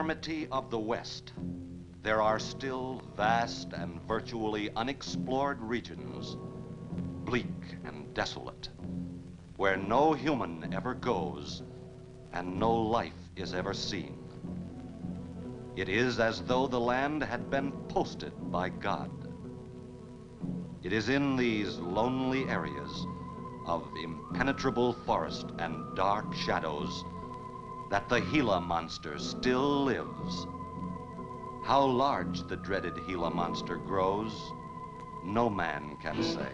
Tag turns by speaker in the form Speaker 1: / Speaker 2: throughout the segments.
Speaker 1: enormity of the West, there are still vast and virtually unexplored regions, bleak and desolate, where no human ever goes and no life is ever seen. It is as though the land had been posted by God. It is in these lonely areas of impenetrable forest and dark shadows that the Gila Monster still lives. How large the dreaded Gila Monster grows, no man can say.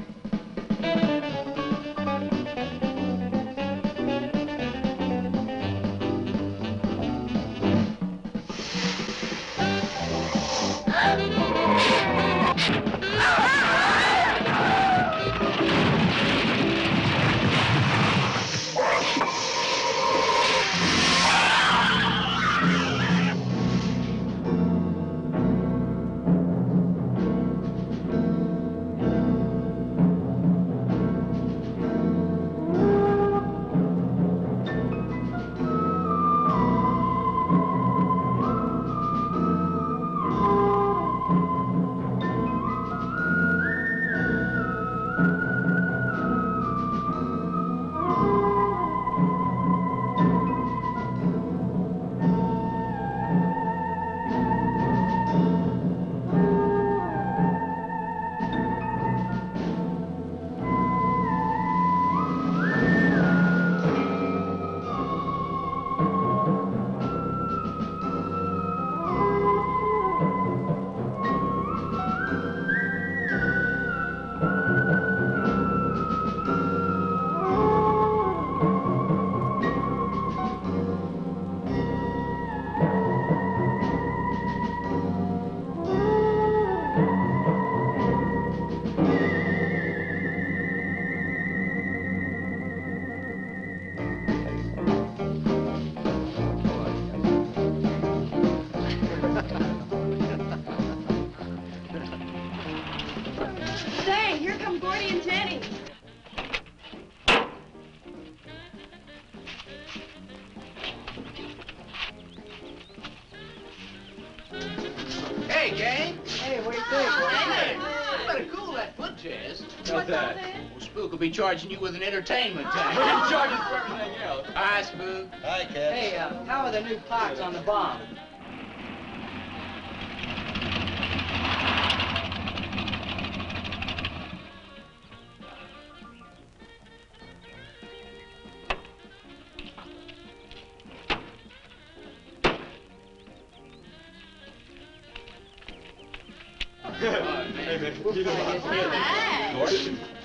Speaker 2: Hey, gang. Hey, what do you think? Hey, you better cool that foot, Jazz.
Speaker 3: What's that?
Speaker 2: Well, Spook will be charging you with an entertainment tax.
Speaker 3: We're gonna charge us for everything else.
Speaker 2: Hi, Spook.
Speaker 4: Hi, Cat.
Speaker 5: Hey, how are the new parts on the bomb?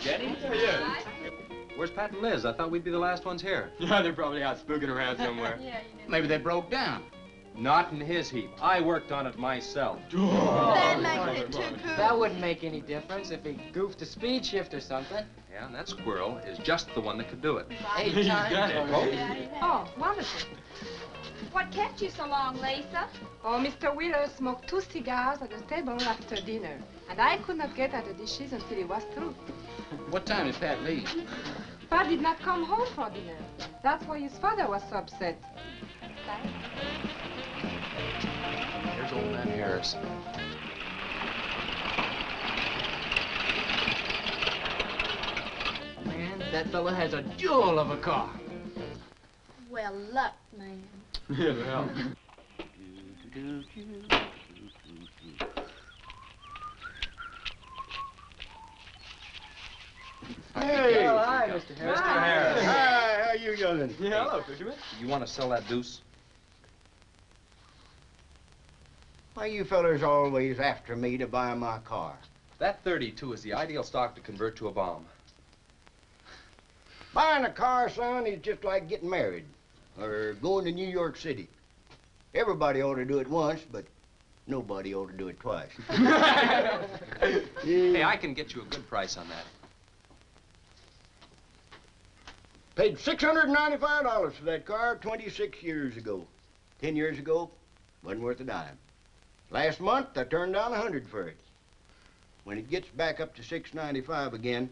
Speaker 3: Jenny? Yeah.
Speaker 6: Where's Pat and Liz? I thought we'd be the last ones here.
Speaker 3: Yeah, they're probably out spooking around somewhere.
Speaker 2: Maybe they broke down.
Speaker 6: Not in his heap. I worked on it myself.
Speaker 7: That makes it too cool.
Speaker 5: That wouldn't make any difference if he goofed a speed shift or something.
Speaker 6: Yeah, and that squirrel is just the one that could do it.
Speaker 3: He's got it.
Speaker 7: Oh, wonderful. What kept you so long, Lisa?
Speaker 8: Oh, Mr. Wheeler smoked 2 cigars at the table after dinner, and I could not get at the dishes until he was through.
Speaker 2: What time did Pat leave?
Speaker 8: Pat did not come home for dinner. That's why his father was so upset.
Speaker 6: Here's old man Harris.
Speaker 5: Man, that fella has a jewel of a car.
Speaker 7: Well, luck, man.
Speaker 3: Yeah, well.
Speaker 4: Hey!
Speaker 5: Oh, hi, Mr. Harris.
Speaker 6: Mr. Harris.
Speaker 4: Hi, how you doing?
Speaker 3: Yeah, hello, fisherman.
Speaker 6: You want to sell that deuce?
Speaker 4: Why you fellers always after me to buy my car?
Speaker 6: That 32 is the ideal stock to convert to a bomb.
Speaker 4: Buying a car, son, is just like getting married or going to New York City. Everybody ought to do it once, but nobody ought to do it twice.
Speaker 6: Hey, I can get you a good price on that.
Speaker 4: Paid $695 for that car 26 years ago. 10 years ago, wasn't worth a dime. Last month, I turned down $100 for it. When it gets back up to $695 again,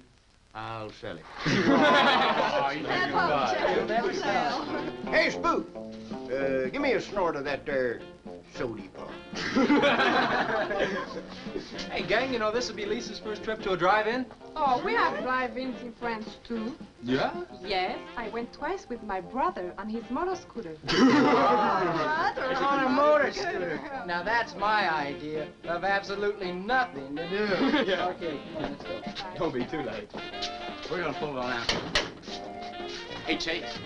Speaker 4: I'll sell it.
Speaker 3: Oh, you think you'll buy it.
Speaker 7: Never sell.
Speaker 4: Hey, Spook, Give me a snort of that there sody pop.
Speaker 6: Hey, gang, you know this will be Lisa's first trip to a drive-in?
Speaker 8: Oh, we have drive-ins in France, too.
Speaker 6: Yeah?
Speaker 8: Yes, I went twice with my brother on his motor scooter.
Speaker 2: On a motor scooter. Now that's my idea of absolutely nothing to do.
Speaker 3: Yeah.
Speaker 2: Okay, let's go.
Speaker 3: Don't be too late.
Speaker 2: We're gonna pull it on out. Hey, Chase.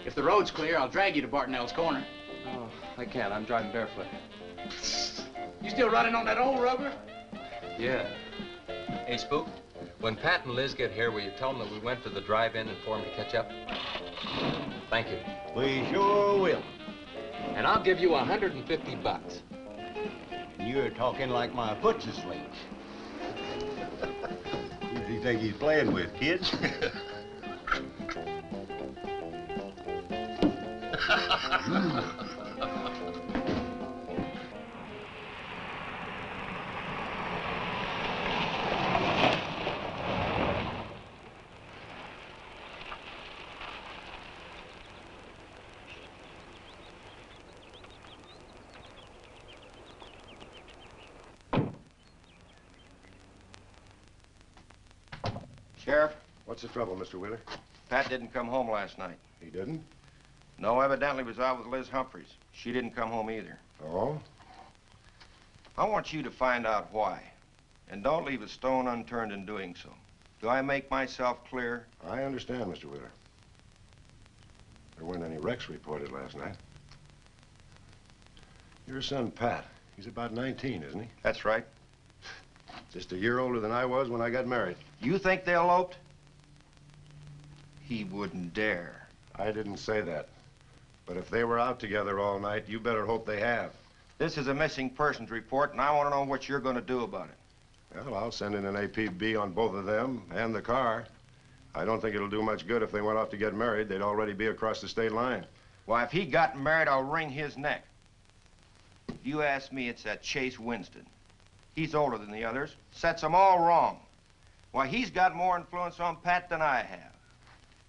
Speaker 2: If the road's clear, I'll drag you to Bartonell's corner.
Speaker 6: Oh, I can't. I'm driving barefoot.
Speaker 2: You still running on that old rubber?
Speaker 6: Yeah. Hey, Spook, when Pat and Liz get here, will you tell them that we went to the drive-in and for them to catch up? Thank you.
Speaker 4: We sure will.
Speaker 6: And I'll give you $150.
Speaker 4: And you're talking like my foot's asleep. Who does he think he's playing with, kids?
Speaker 9: Sheriff,
Speaker 10: What's the trouble, Mr. Wheeler?
Speaker 9: Pat didn't come home last night.
Speaker 10: He didn't?
Speaker 9: No, evidently was out with Liz Humphreys. She didn't come home either.
Speaker 10: Oh?
Speaker 9: I want you to find out why. And don't leave a stone unturned in doing so. Do I make myself clear?
Speaker 10: I understand, Mr. Wheeler. There weren't any wrecks reported last night. Your son, Pat, he's about 19, isn't he?
Speaker 9: That's right.
Speaker 10: Just a year older than I was when I got married.
Speaker 9: You think they eloped? He wouldn't dare.
Speaker 10: I didn't say that. But if they were out together all night, you better hope they have.
Speaker 9: This is a missing persons report, and I want to know what you're going to do about it.
Speaker 10: Well, I'll send in an APB on both of them and the car. I don't think it'll do much good if they went off to get married. They'd already be across the state line.
Speaker 9: Why, if he got married, I'll wring his neck. If you ask me, it's that Chase Winstead. He's older than the others, sets them all wrong. Why, he's got more influence on Pat than I have.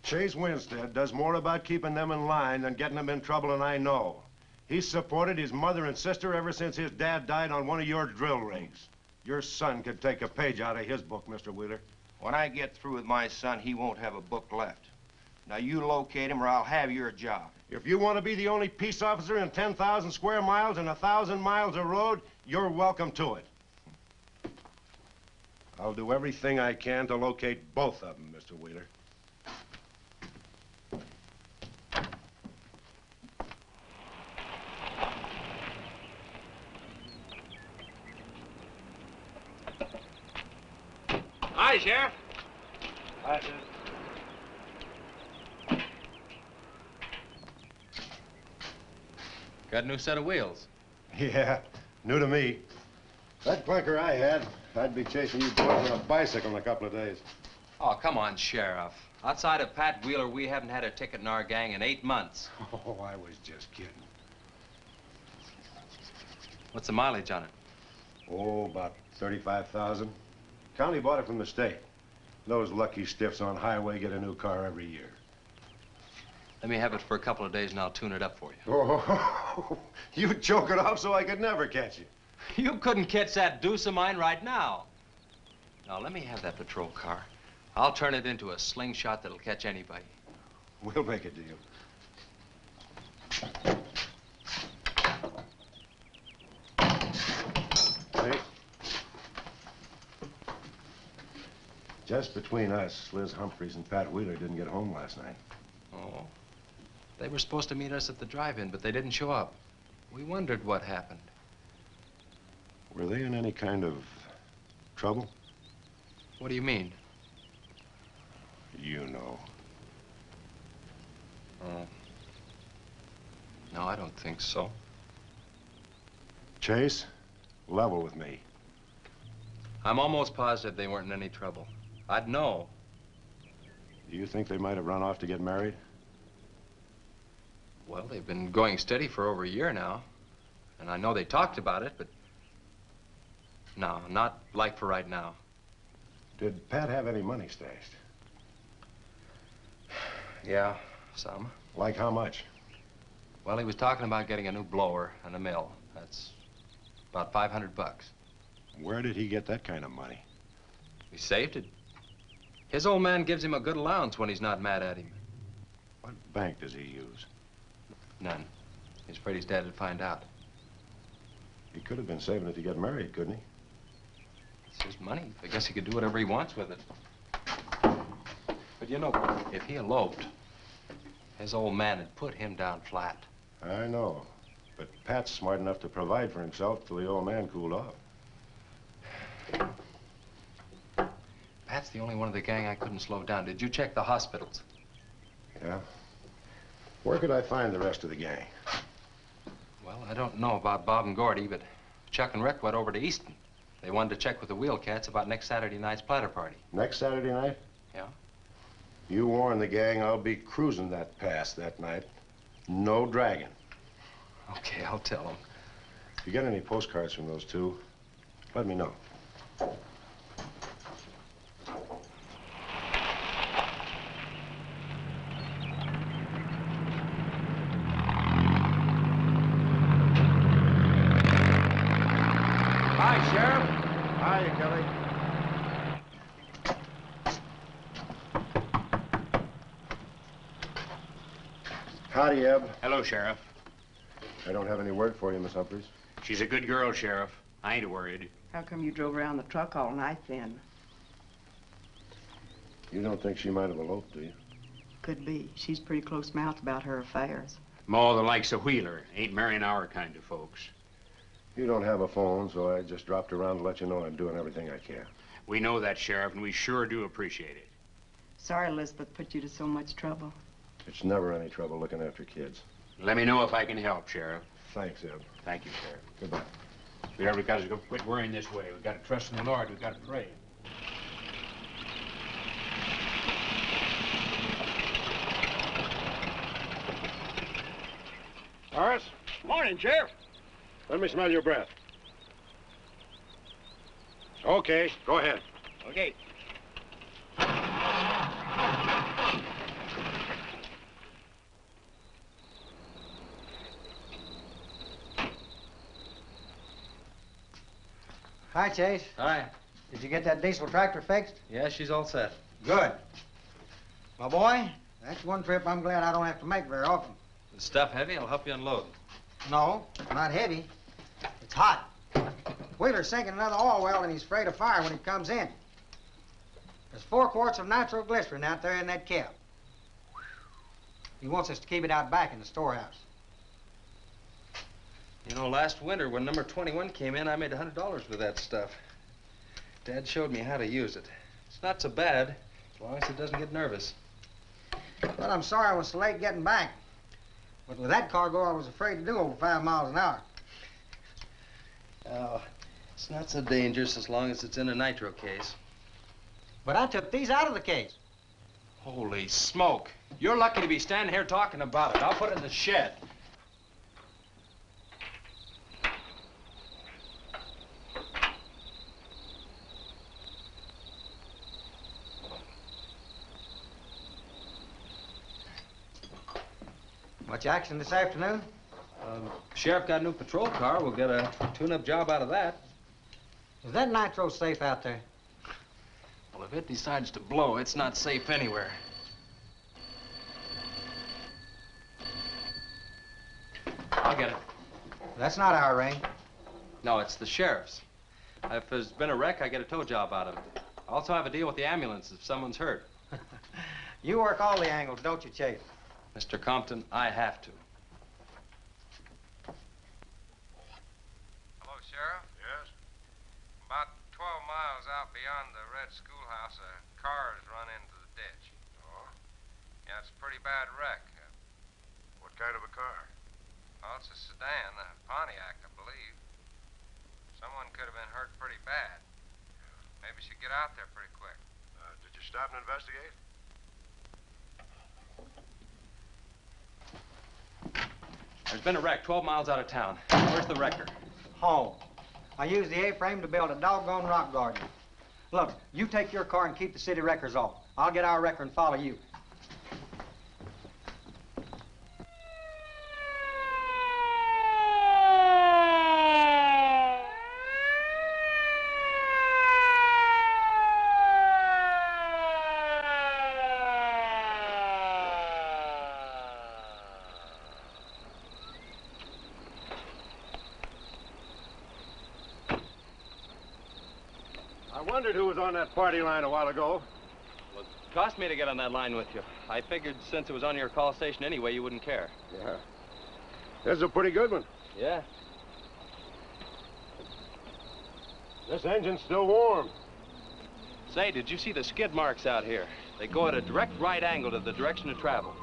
Speaker 10: Chase Winstead does more about keeping them in line than getting them in trouble, and I know. He's supported his mother and sister ever since his dad died on one of your drill rigs. Your son could take a page out of his book, Mr. Wheeler.
Speaker 9: When I get through with my son, he won't have a book left. Now, you locate him or I'll have your job.
Speaker 10: If you want to be the only peace officer in 10,000 square miles and 1,000 miles of road, you're welcome to it. I'll do everything I can to locate both of them, Mr. Wheeler.
Speaker 2: Hi, Sheriff.
Speaker 10: Hi, sir.
Speaker 6: Got a new set of wheels.
Speaker 10: Yeah, new to me. That clinker I had, I'd be chasing you boys on a bicycle in a couple of days.
Speaker 6: Oh, come on, Sheriff. Outside of Pat Wheeler, we haven't had a ticket in our gang in 8 months.
Speaker 10: Oh, I was just kidding.
Speaker 6: What's the mileage on it?
Speaker 10: Oh, about 35,000. County bought it from the state. Those lucky stiffs on highway get a new car every year.
Speaker 6: Let me have it for a couple of days and I'll tune it up for you.
Speaker 10: Oh, you choke it off so I could never catch you.
Speaker 6: You couldn't catch that deuce of mine right now. Now, let me have that patrol car. I'll turn it into a slingshot that'll catch anybody.
Speaker 10: We'll make a deal. Hey. Just between us, Liz Humphreys and Pat Wheeler didn't get home last night.
Speaker 6: Oh. They were supposed to meet us at the drive-in, but they didn't show up. We wondered what happened.
Speaker 10: Were they in any kind of trouble?
Speaker 6: What do you mean?
Speaker 10: You know.
Speaker 6: Oh. No, I don't think so.
Speaker 10: Chase, level with me.
Speaker 6: I'm almost positive they weren't in any trouble. I'd know.
Speaker 10: Do you think they might have run off to get married?
Speaker 6: Well, they've been going steady for over a year now. And I know they talked about it, but... No, not like for right now.
Speaker 10: Did Pat have any money stashed?
Speaker 6: Yeah, some.
Speaker 10: Like how much?
Speaker 6: Well, he was talking about getting a new blower and a mill. That's about $500.
Speaker 10: Where did he get that kind of money?
Speaker 6: He saved it. His old man gives him a good allowance when he's not mad at him.
Speaker 10: What bank does he use?
Speaker 6: None. He's afraid his dad would find out.
Speaker 10: He could have been saving it to get married, couldn't he?
Speaker 6: It's his money. I guess he could do whatever he wants with it. But you know, if he eloped, his old man had put him down flat.
Speaker 10: I know. But Pat's smart enough to provide for himself till the old man cooled off.
Speaker 6: Pat's the only one of the gang I couldn't slow down. Did you check the hospitals?
Speaker 10: Yeah? Where could I find the rest of the gang?
Speaker 6: Well, I don't know about Bob and Gordy, but Chuck and Rick went over to Easton. They wanted to check with the Wheel Cats about next Saturday night's platter party.
Speaker 10: Next Saturday night?
Speaker 6: Yeah?
Speaker 10: You warn the gang I'll be cruising that pass that night. No dragging.
Speaker 6: Okay, I'll tell them.
Speaker 10: If you get any postcards from those two, let me know.
Speaker 2: Hi, Sheriff.
Speaker 10: Hiya, Kelly. Howdy, Eb.
Speaker 2: Hello, Sheriff.
Speaker 10: I don't have any word for you, Miss Humphreys.
Speaker 2: She's a good girl, Sheriff. I ain't worried.
Speaker 11: How come you drove around the truck all night then?
Speaker 10: You don't think she might have eloped, do you?
Speaker 11: Could be. She's pretty close-mouthed about her affairs.
Speaker 2: Ma, the likes of Wheeler, ain't marrying our kind of folks.
Speaker 10: You don't have a phone, so I just dropped around to let you know I'm doing everything I can.
Speaker 2: We know that, Sheriff, and we sure do appreciate it.
Speaker 11: Sorry Elizabeth put you to so much trouble.
Speaker 10: It's never any trouble looking after kids.
Speaker 2: Let me know if I can help, Sheriff.
Speaker 10: Thanks, Eb.
Speaker 2: Thank you, Sheriff.
Speaker 10: Goodbye.
Speaker 2: We ever got to go quit worrying this way. We've got to trust in the Lord. We've got to pray.
Speaker 10: Horace?
Speaker 12: Morning, Sheriff.
Speaker 10: Let me smell your breath. Okay, go ahead.
Speaker 12: Okay.
Speaker 13: Hi, Chase.
Speaker 6: Hi.
Speaker 13: Did you get that diesel tractor fixed?
Speaker 6: Yeah, she's all set.
Speaker 13: Good. My boy, that's one trip I'm glad I don't have to make very often.
Speaker 6: The stuff heavy? I'll help you unload.
Speaker 13: No, not heavy. It's hot. Wheeler's sinking another oil well and he's afraid of fire when he comes in. There's 4 quarts of nitroglycerin out there in that cap. He wants us to keep it out back in the storehouse.
Speaker 6: You know, last winter when number 21 came in, I made $100 with that stuff. Dad showed me how to use it. It's not so bad, as long as it doesn't get nervous.
Speaker 13: Well, I'm sorry I was so late getting back. But with that cargo, I was afraid to do over 5 miles an hour.
Speaker 6: Oh, it's not so dangerous as long as it's in a nitro case.
Speaker 13: But I took these out of the case.
Speaker 6: Holy smoke. You're lucky to be standing here talking about it. I'll put it in the shed.
Speaker 13: Much action this afternoon?
Speaker 6: Sheriff got a new patrol car. We'll get a tune-up job out of that.
Speaker 13: Is that nitro safe out there?
Speaker 6: Well, if it decides to blow, it's not safe anywhere. I'll get it.
Speaker 13: That's not our ring.
Speaker 6: No, it's the sheriff's. If there's been a wreck, I get a tow job out of it. I also have a deal with the ambulance if someone's hurt.
Speaker 13: You work all the angles, don't you, Chase?
Speaker 6: Mr. Compton, I have to.
Speaker 9: Hello, Sheriff?
Speaker 10: Yes?
Speaker 9: About 12 miles out beyond the red schoolhouse, a car has run into the ditch.
Speaker 10: Oh?
Speaker 9: Yeah, it's a pretty bad wreck.
Speaker 10: What kind of a car?
Speaker 9: Oh, it's a sedan, a Pontiac, I believe. Someone could have been hurt pretty bad. Maybe we should get out there pretty quick.
Speaker 10: Did you stop and investigate?
Speaker 6: There's been a wreck 12 miles out of town. Where's the wrecker?
Speaker 13: Home. I used the A-frame to build a doggone rock garden. Look, you take your car and keep the city wreckers off. I'll get our wrecker and follow you.
Speaker 10: wondered who was on that party line a while ago.
Speaker 6: Well, it cost me to get on that line with you. I figured since it was on your call station anyway, you wouldn't care.
Speaker 10: Yeah. This is a pretty good one.
Speaker 6: Yeah.
Speaker 10: This engine's still warm.
Speaker 6: Say, did you see the skid marks out here? They go at a direct right angle to the direction of travel.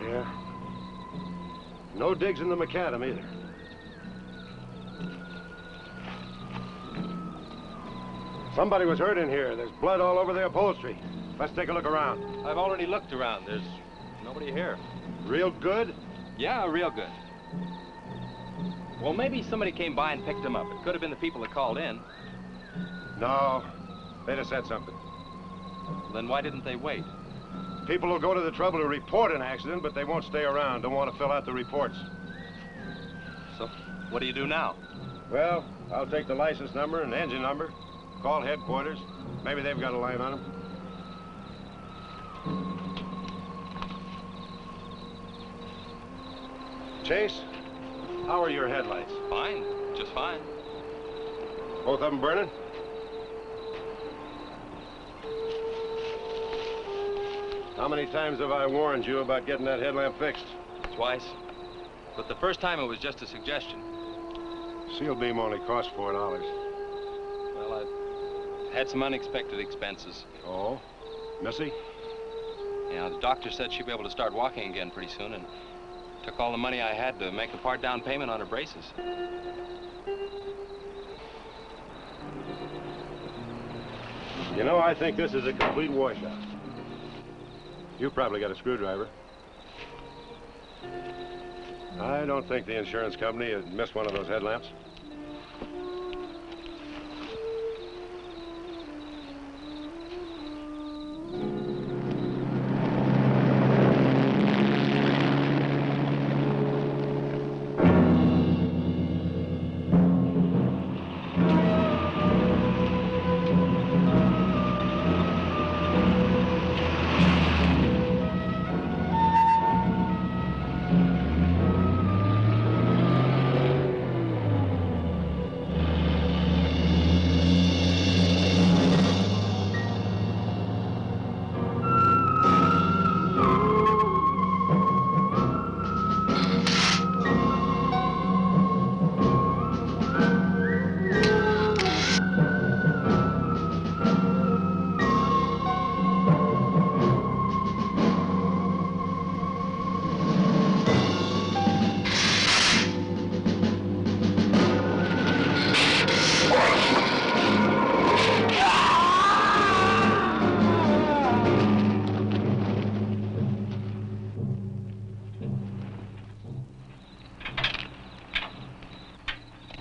Speaker 10: Yeah. No digs in the macadam either. Somebody was hurt in here. There's blood all over the upholstery. Let's take a look around.
Speaker 6: I've already looked around. There's nobody here.
Speaker 10: Real good?
Speaker 6: Yeah, real good. Well, maybe somebody came by and picked them up. It could have been the people that called in.
Speaker 10: No. They'd have said something.
Speaker 6: Then why didn't they wait?
Speaker 10: People will go to the trouble to report an accident, but they won't stay around. Don't want to fill out the reports.
Speaker 6: So, what do you do now?
Speaker 10: Well, I'll take the license number and engine number, call headquarters. Maybe they've got a line on them. Chase, how are your headlights?
Speaker 6: Fine, just fine.
Speaker 10: Both of them burning? How many times have I warned you about getting that headlamp fixed?
Speaker 6: Twice. But the first time it was just a suggestion.
Speaker 10: Seal beam only costs $4.
Speaker 6: Well, I had some unexpected expenses.
Speaker 10: Oh? Missy?
Speaker 6: Yeah, the doctor said she'd be able to start walking again pretty soon, and took all the money I had to make a part down payment on her braces.
Speaker 10: You know, I think this is a complete washout. You probably got a screwdriver. I don't think the insurance company had missed one of those headlamps.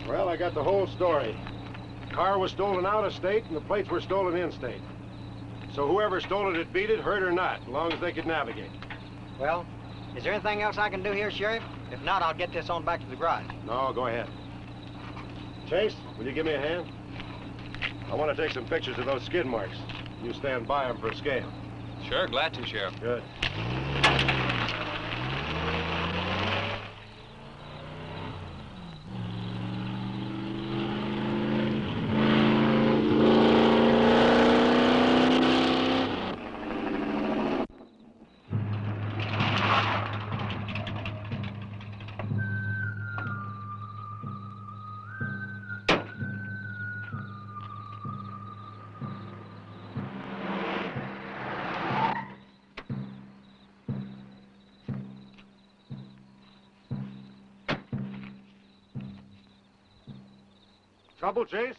Speaker 10: Well, I got the whole story. The car was stolen out of state and the plates were stolen in state. So whoever stole it, beat it, hurt or not, as long as they could navigate.
Speaker 13: Well, is there anything else I can do here, Sheriff? If not, I'll get this on back to the garage.
Speaker 10: No, go ahead. Chase, will you give me a hand? I want to take some pictures of those skid marks. You stand by them for a scale.
Speaker 6: Sure, glad to, Sheriff.
Speaker 10: Good. Trouble, Chase?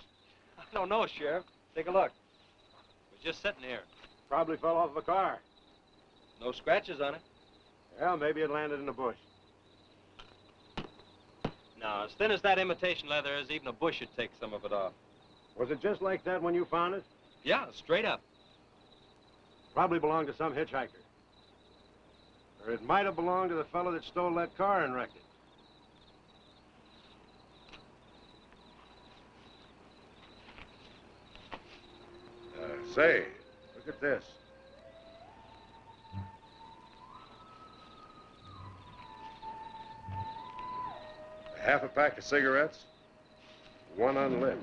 Speaker 6: I don't know, Sheriff. Take a look. It was just sitting here.
Speaker 10: Probably fell off of a car.
Speaker 6: No scratches on it.
Speaker 10: Well, maybe it landed in a bush.
Speaker 6: No, as thin as that imitation leather is, even a bush would take some of it off.
Speaker 10: Was it just like that when you found it?
Speaker 6: Yeah, straight up.
Speaker 10: Probably belonged to some hitchhiker. Or it might have belonged to the fellow that stole that car and wrecked it. Say, look at this. Half a pack of cigarettes, one unlit.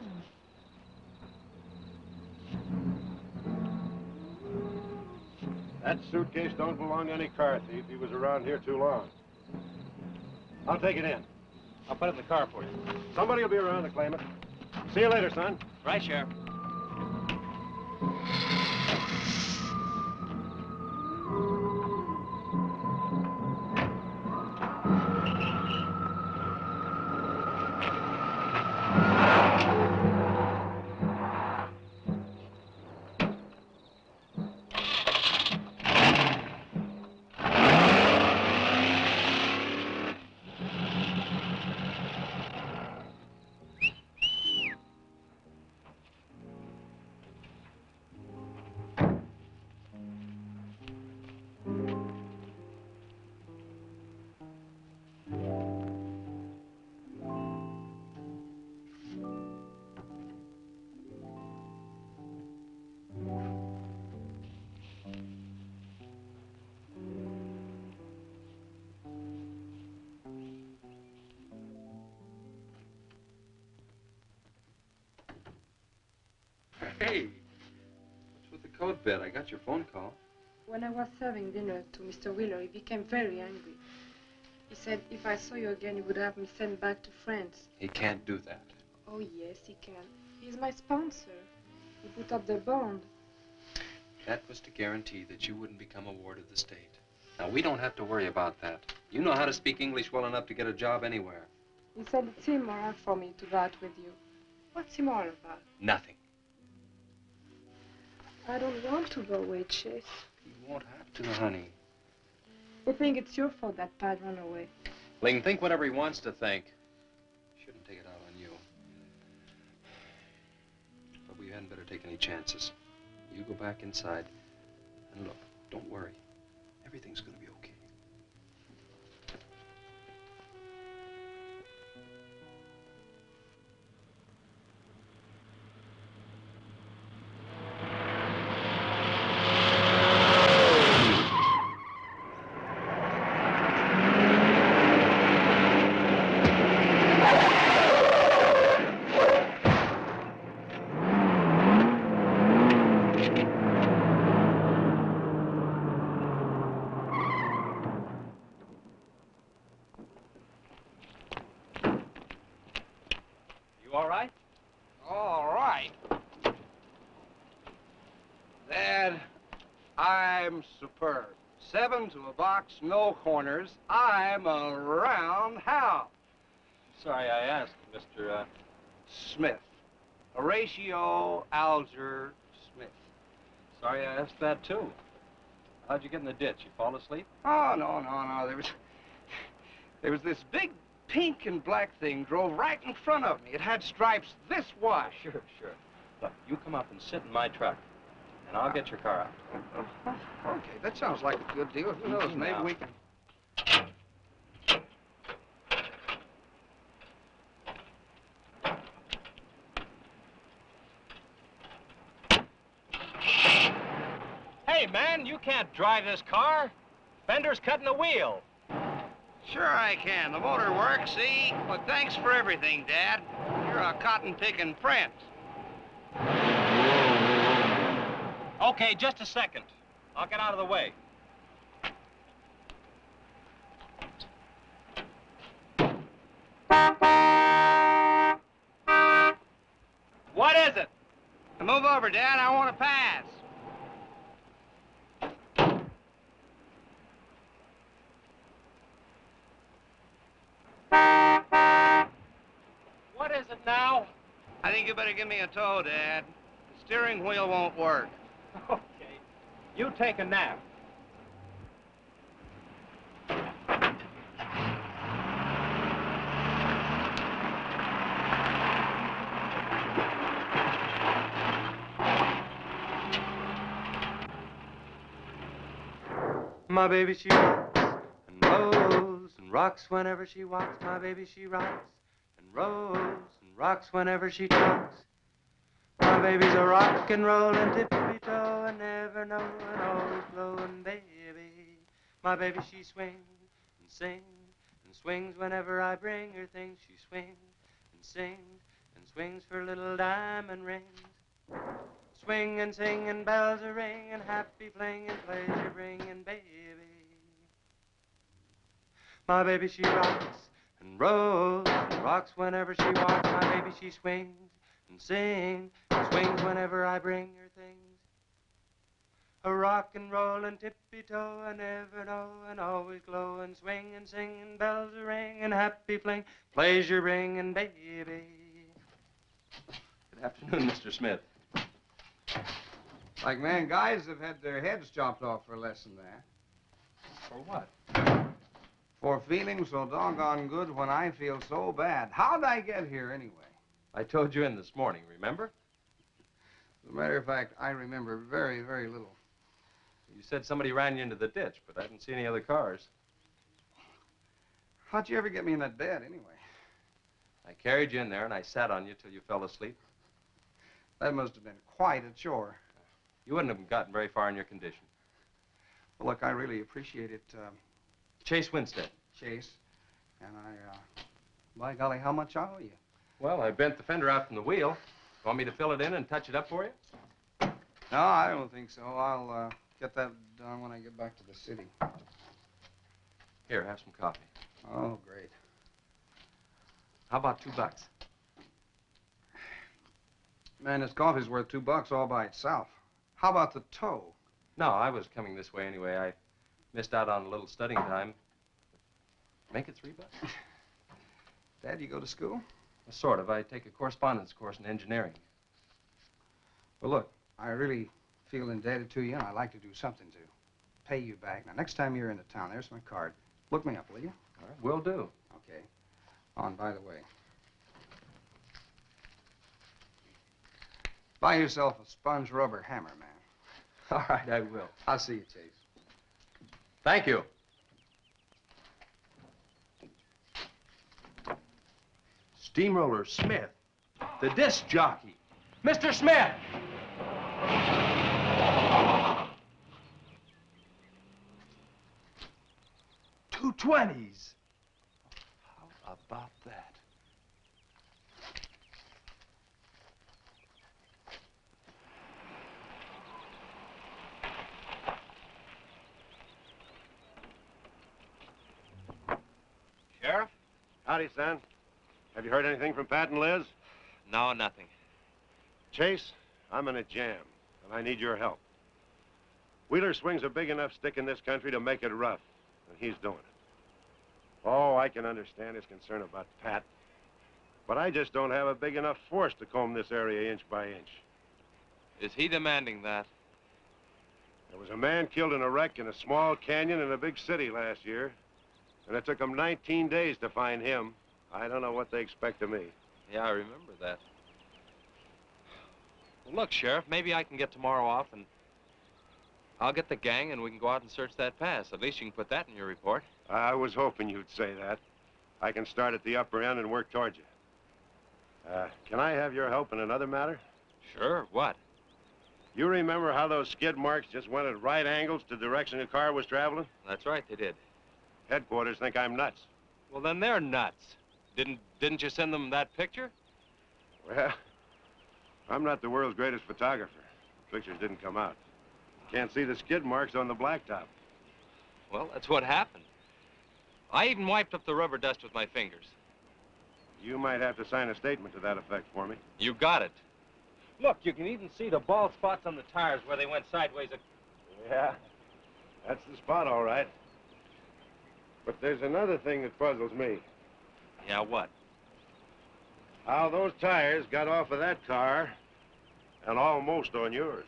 Speaker 10: That suitcase don't belong to any car thief. He was around here too long. I'll take it in.
Speaker 3: I'll put it in the car for you.
Speaker 10: Somebody will be around to claim it. See you later, son.
Speaker 3: Right, Sheriff.
Speaker 6: Hey, what's with the coat bed? I got your phone call.
Speaker 8: When I was serving dinner to Mr. Wheeler, he became very angry. He said if I saw you again, he would have me sent back to France.
Speaker 6: He can't do that.
Speaker 8: Oh, yes, he can. He's my sponsor. He put up the bond.
Speaker 6: That was to guarantee that you wouldn't become a ward of the state. Now, we don't have to worry about that. You know how to speak English well enough to get a job anywhere.
Speaker 8: He said it's immoral for me to go out with you. What's immoral about?
Speaker 6: Nothing.
Speaker 8: I don't want to go away, Chase.
Speaker 6: You won't have to, honey.
Speaker 8: I think it's your fault that Pat ran away.
Speaker 6: He can think whatever he wants to think. Shouldn't take it out on you. But we hadn't better take any chances. You go back inside. And look, don't worry. Everything's going to be okay.
Speaker 3: All right?
Speaker 2: All right. Dad, I'm superb. 7 to a box, no corners. I'm a roundhouse.
Speaker 3: Sorry I asked, Mr.
Speaker 2: Smith. Horatio Alger Smith.
Speaker 3: Sorry I asked that, too. How'd you get in the ditch? You fall asleep?
Speaker 2: Oh, no. There was this big pink and black thing drove right in front of me. It had stripes this wide.
Speaker 3: Sure. Look, you come up and sit in my truck, and I'll get your car out.
Speaker 2: Okay, that sounds like a good deal. Who knows,
Speaker 3: Easy
Speaker 2: maybe
Speaker 3: now.
Speaker 2: we can...
Speaker 3: Hey, man, you can't drive this car. Fender's cutting the wheel.
Speaker 2: Sure I can. The motor works, see? But thanks for everything, Dad. You're a cotton-picking prince.
Speaker 3: Okay, just a second. I'll get out of the way. What is it?
Speaker 2: Now move over, Dad. I want to pass.
Speaker 3: What is it now?
Speaker 2: I think you better give me a tow, Dad. The steering wheel won't work.
Speaker 3: Okay. You take a nap.
Speaker 6: My baby, she rocks and rolls and rocks whenever she walks. My baby, she rocks and rolls and rocks whenever she talks. My baby's a rock and rollin' tippy-toe and never knowin', always blowin', baby. My baby, she swings and sings and swings whenever I bring her things. She swings and sings and swings for little diamond rings. swinging, singing, bells are ringing, happy flinging, pleasure bringing, baby. My baby, she rocks and rolls and rocks whenever she walks. My baby, she swings and sings and swings whenever I bring her things. A rock and roll and tippy-toe and ever know and always glow and swing and sing and bells are ring and happy fling, pleasure bringing, baby. Good afternoon, Mr. Smith.
Speaker 12: Like man, guys have had their heads chopped off for less than that.
Speaker 6: For what?
Speaker 12: For feeling so doggone good when I feel so bad. How'd I get here anyway?
Speaker 6: I told you in this morning, remember?
Speaker 12: As a matter of fact, I remember very, very little.
Speaker 6: You said somebody ran you into the ditch, but I didn't see any other cars.
Speaker 12: How'd you ever get me in that bed anyway?
Speaker 6: I carried you in there and I sat on you till you fell asleep.
Speaker 12: That must have been quite a chore.
Speaker 6: You wouldn't have gotten very far in your condition.
Speaker 12: Well, look, I really appreciate it.
Speaker 6: Chase Winstead.
Speaker 12: Chase. And by golly, how much I owe you?
Speaker 6: Well, I bent the fender out from the wheel. Want me to fill it in and touch it up for you?
Speaker 12: No, I don't think so. I'll get that done when I get back to the city.
Speaker 6: Here, have some coffee.
Speaker 12: Oh, great.
Speaker 6: How about $2?
Speaker 12: Man, this coffee's worth $2 all by itself. How about the tow?
Speaker 6: No, I was coming this way anyway. I missed out on a little studying time. Make it $3.
Speaker 12: Dad, you go to school?
Speaker 6: Sort of. I take a correspondence course in engineering.
Speaker 12: Well, look, I really feel indebted to you, and I'd like to do something to pay you back. Now, next time you're into town, there's my card. Look me up, will you?
Speaker 6: All right, will do.
Speaker 12: Okay. Oh, and by the way, buy yourself a sponge rubber hammer, man.
Speaker 6: All right, I will.
Speaker 12: I'll see you, Chase.
Speaker 6: Thank you. Steamroller Smith, the disc jockey. Mr. Smith! 220s. How about that?
Speaker 10: Sheriff? Howdy, son. Have you heard anything from Pat and Liz?
Speaker 6: No, nothing.
Speaker 10: Chase, I'm in a jam, and I need your help. Wheeler swings a big enough stick in this country to make it rough, and he's doing it. Oh, I can understand his concern about Pat, but I just don't have a big enough force to comb this area inch by inch.
Speaker 6: Is he demanding that?
Speaker 10: There was a man killed in a wreck in a small canyon in a big city last year, and it took them 19 days to find him. I don't know what they expect of me.
Speaker 6: Yeah, I remember that. Well, look, Sheriff, maybe I can get tomorrow off and I'll get the gang and we can go out and search that pass. At least you can put that in your report.
Speaker 10: I was hoping you'd say that. I can start at the upper end and work towards you. Can I have your help in another matter?
Speaker 6: Sure, what?
Speaker 10: You remember how those skid marks just went at right angles to the direction the car was traveling?
Speaker 6: That's right, they did.
Speaker 10: Headquarters think I'm nuts.
Speaker 6: Well, then they're nuts. Didn't you send them that picture?
Speaker 10: Well, I'm not the world's greatest photographer. The pictures didn't come out. Can't see the skid marks on the blacktop.
Speaker 6: Well, that's what happened. I even wiped up the rubber dust with my fingers.
Speaker 10: You might have to sign a statement to that effect for me.
Speaker 6: You got it. Look, you can even see the bald spots on the tires where they went sideways.
Speaker 10: Yeah, that's the spot, all right. But there's another thing that puzzles me.
Speaker 6: Yeah, what?
Speaker 10: How those tires got off of that car and almost on yours.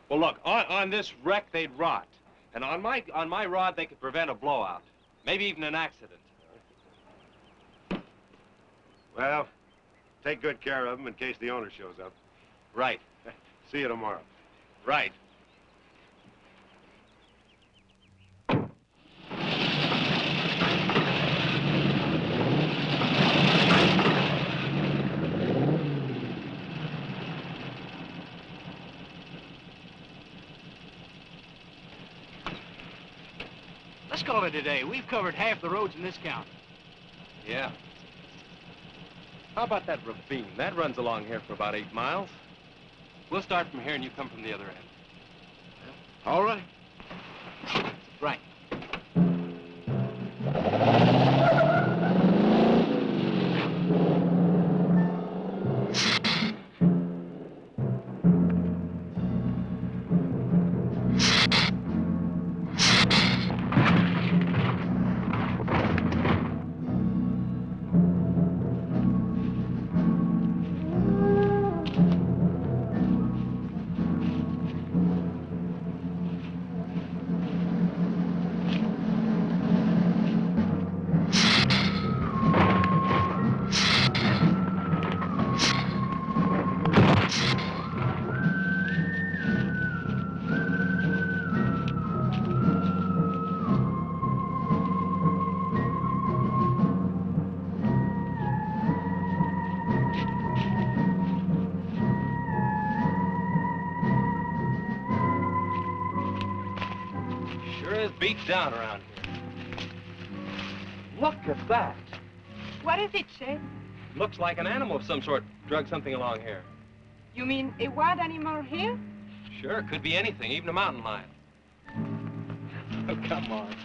Speaker 6: Well, look, on this wreck, they'd rot. And on my rod, they could prevent a blowout. Maybe even an accident.
Speaker 10: Well, take good care of them in case the owner shows up.
Speaker 6: Right.
Speaker 10: See you tomorrow.
Speaker 6: Right.
Speaker 2: Let's call it a day. We've covered half the roads in this county.
Speaker 6: Yeah. How about that ravine? That runs along here for about 8 miles.
Speaker 3: We'll start from here and you come from the other end.
Speaker 2: All right. Right.
Speaker 3: Beat down around here. Look at that.
Speaker 8: What is it, Chet?
Speaker 3: Looks like an animal of some sort dragged something along here.
Speaker 8: You mean a wild animal here?
Speaker 3: Sure, could be anything, even a mountain lion. Oh, come on.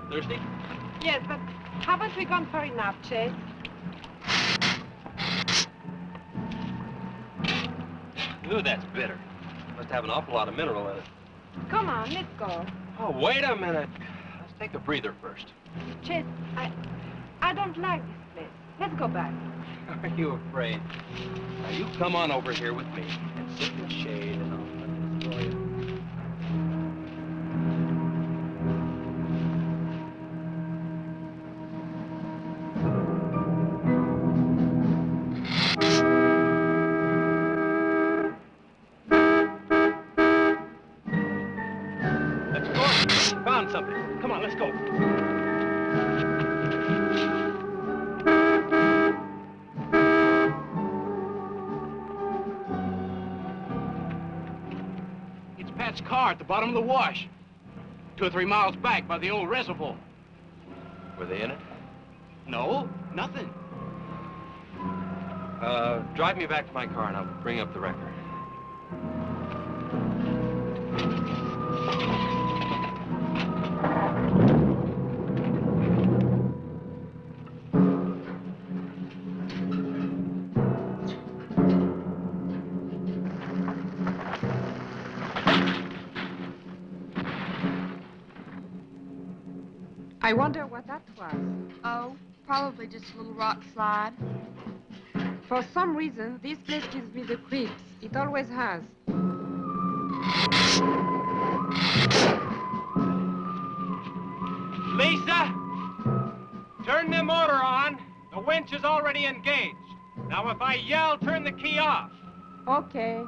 Speaker 3: Thirsty?
Speaker 8: Yes, but haven't we gone far enough, Chet?
Speaker 3: Ooh, that's bitter. Must have an awful lot of mineral in it.
Speaker 8: Come on, let's go.
Speaker 3: Oh, wait a minute. Let's take a breather first.
Speaker 8: Chet, I don't like this place. Let's go back.
Speaker 3: Are you afraid? Now, you come on over here with me and sit in the shade and I'll destroy you. Something. Come on, let's go.
Speaker 2: It's Pat's car at the bottom of the wash. 2 or 3 miles back by the old reservoir.
Speaker 3: Were they in it?
Speaker 2: No, nothing.
Speaker 3: Drive me back to my car and I'll bring up the record.
Speaker 8: I wonder what that was.
Speaker 7: Oh, probably just a little rock slide.
Speaker 8: For some reason, this place gives me the creeps. It always has.
Speaker 3: Lisa! Turn the motor on. The winch is already engaged. Now, if I yell, turn the key off.
Speaker 8: Okay.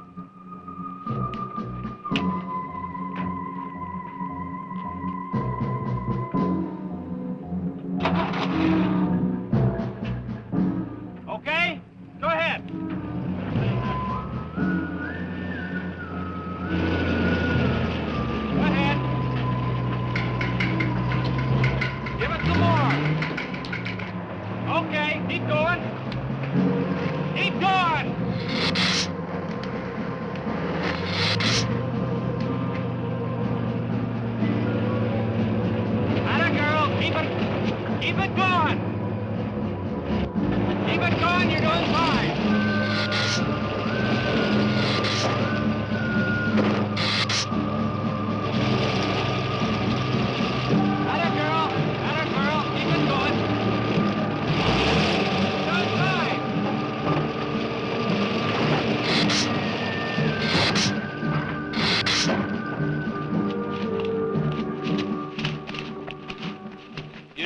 Speaker 3: Okay? Go ahead. Go ahead. Give it some more. Okay, keep going. Keep going. Atta girl, keep it going. Keep it going, you're doing fine. Atta girl, keep it going. You're doing fine.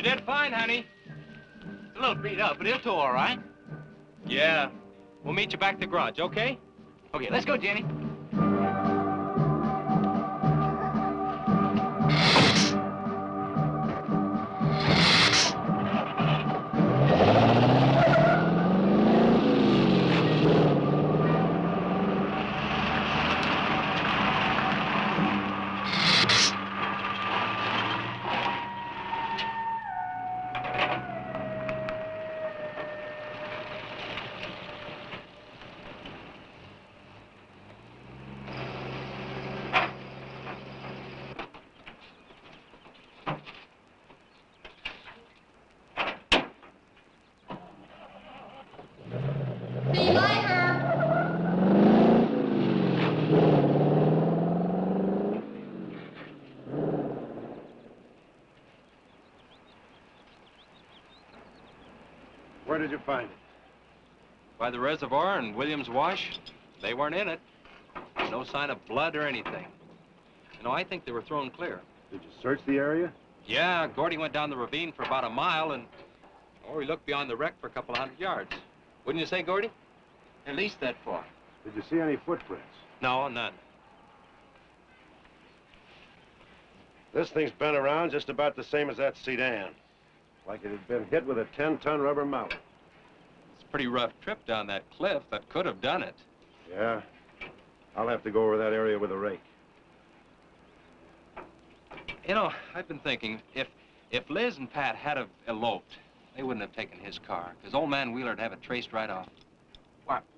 Speaker 3: You did fine, honey.
Speaker 2: It's a little beat up, but it'll tow all right.
Speaker 3: Yeah. We'll meet you back at the garage, okay?
Speaker 2: Okay, let's go, Jenny.
Speaker 7: See you later.
Speaker 10: Where did you find it?
Speaker 3: By the reservoir and Williams Wash. They weren't in it. No sign of blood or anything. You know, I think they were thrown clear.
Speaker 10: Did you search the area?
Speaker 3: Yeah, Gordy went down the ravine for about a mile and... Or he looked beyond the wreck for a couple of 100 yards. Wouldn't you say, Gordy?
Speaker 2: At least that far.
Speaker 10: Did you see any footprints?
Speaker 3: No, none.
Speaker 10: This thing's been around just about the same as that sedan. Like it had been hit with a 10-ton rubber mallet.
Speaker 3: It's a pretty rough trip down that cliff. That could have done it.
Speaker 10: Yeah. I'll have to go over that area with a rake.
Speaker 3: You know, I've been thinking, if Liz and Pat had have eloped, they wouldn't have taken his car, because old man Wheeler'd have it traced right off.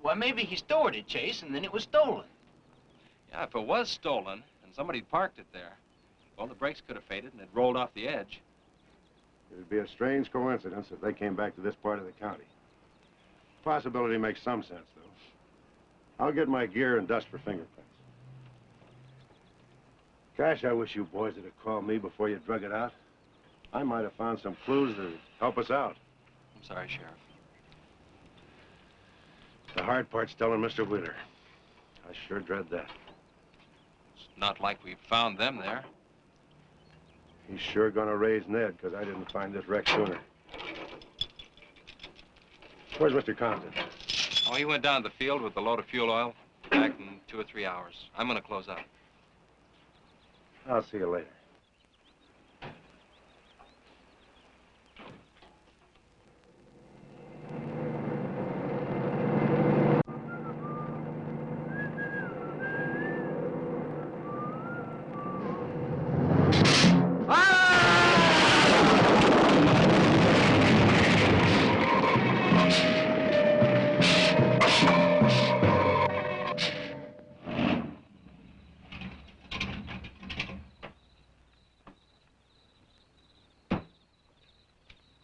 Speaker 2: Well, maybe he stored it, Chase, and then it was stolen.
Speaker 3: Yeah, if it was stolen and somebody parked it there, well, the brakes could have faded and it rolled off the edge.
Speaker 10: It'd be a strange coincidence if they came back to this part of the county. Possibility makes some sense, though. I'll get my gear and dust for fingerprints. Gosh, I wish you boys would have called me before you drug it out. I might have found some clues that would help us out.
Speaker 3: I'm sorry, Sheriff.
Speaker 10: The hard part's telling Mr. Wheeler. I sure dread that.
Speaker 3: It's not like we found them there.
Speaker 10: He's sure gonna raise Ned, because I didn't find this wreck sooner. Where's Mr. Compton?
Speaker 3: Oh, he went down to the field with a load of fuel oil. Back in 2 or 3 hours. I'm gonna close up.
Speaker 10: I'll see you later.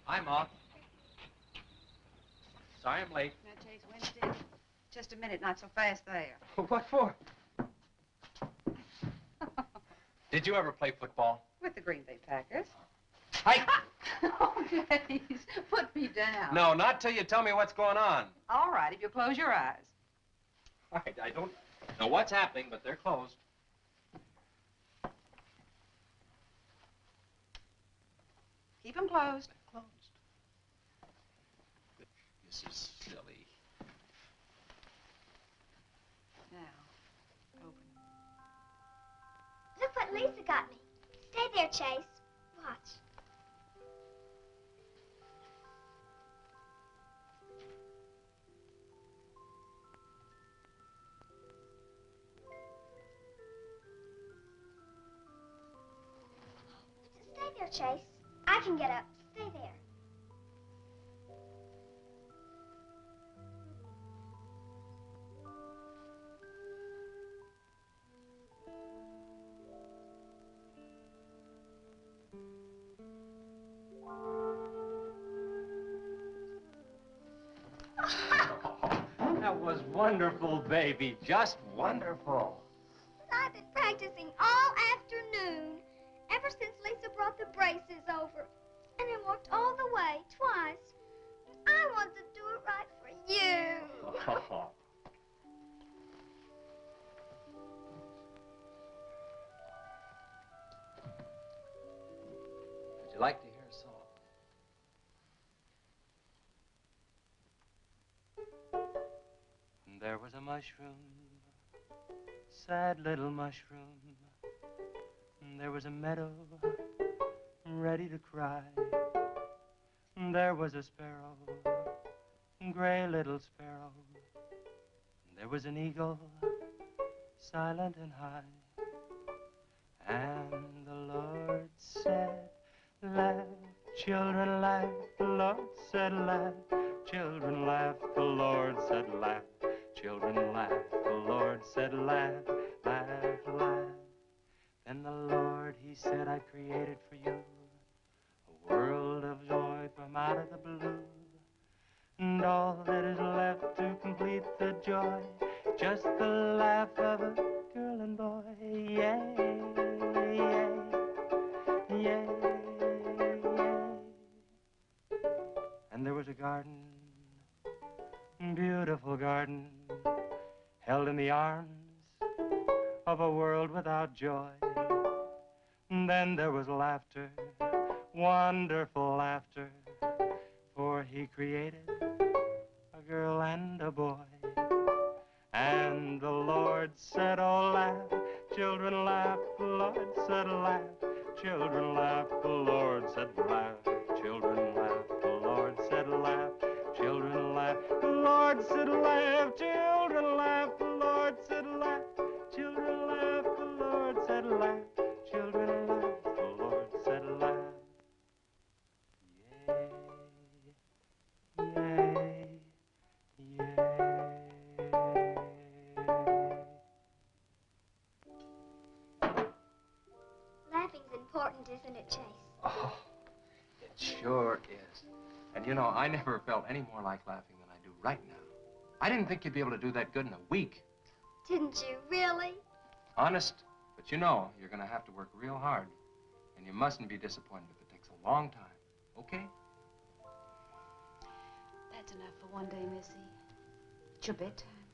Speaker 3: Hi, Ma. Sorry I'm late.
Speaker 14: Now, Chase, Winstead, just a minute, not so fast there.
Speaker 3: What for? Did you ever play football?
Speaker 14: With the Green Bay Packers.
Speaker 3: Hi.
Speaker 14: Oh, please, put me down.
Speaker 3: No, not till you tell me what's going on.
Speaker 14: All right, if you close your eyes.
Speaker 3: All right, I don't know what's happening, but they're closed.
Speaker 14: Keep them closed.
Speaker 3: Closed. This is silly.
Speaker 14: Now, open.
Speaker 15: Look what Lisa got me. Stay there, Chase. Watch. Stay there, Chase. I can get up. Stay there.
Speaker 3: That was wonderful, baby. Just wonderful.
Speaker 15: I've been practicing all afternoon, ever since Lisa brought the braces over. And I walked all the way, twice. I want to do it right for you.
Speaker 3: Would you like to hear a song?
Speaker 6: was a mushroom, sad little mushroom. There was a meadow ready to cry. There was a sparrow, gray little sparrow. There was an eagle, silent and high. And the Lord said, laugh, children, laugh. The Lord said, laugh, children, laugh. The Lord said, laugh, children, laugh. The Lord said, laugh, laugh, laugh. Then the Lord, he said, I created for you a world of joy from out of the blue. And all that is left to complete the joy, just the laugh of a girl and boy. Yay, yay, yay, yay. And there was a garden, beautiful garden, held in the arms of a world without joy. And then there was laughter, wonderful laughter, for he created a girl and a boy. And the Lord said, oh, laugh, children, laugh. The Lord said, laugh, children, laugh. The Lord said, laugh, children, laugh. The Lord said, laugh, children, laugh. The Lord said, laugh, children, laugh. The Lord said, laugh, children, laugh. The Lord said, laugh, children, laugh. The Lord said, laugh. Yay, yay, yay.
Speaker 15: Laughing's important, isn't it, Chase?
Speaker 3: Oh, it sure is. And you know, I never felt any more like laughing than I do right now. I didn't think you'd be able to do that good in a week.
Speaker 15: Didn't you really?
Speaker 3: Honest. But you know, you're going to have to work real hard. And you mustn't be disappointed if it takes a long time. Okay?
Speaker 16: That's enough for one day, Missy. It's your bedtime.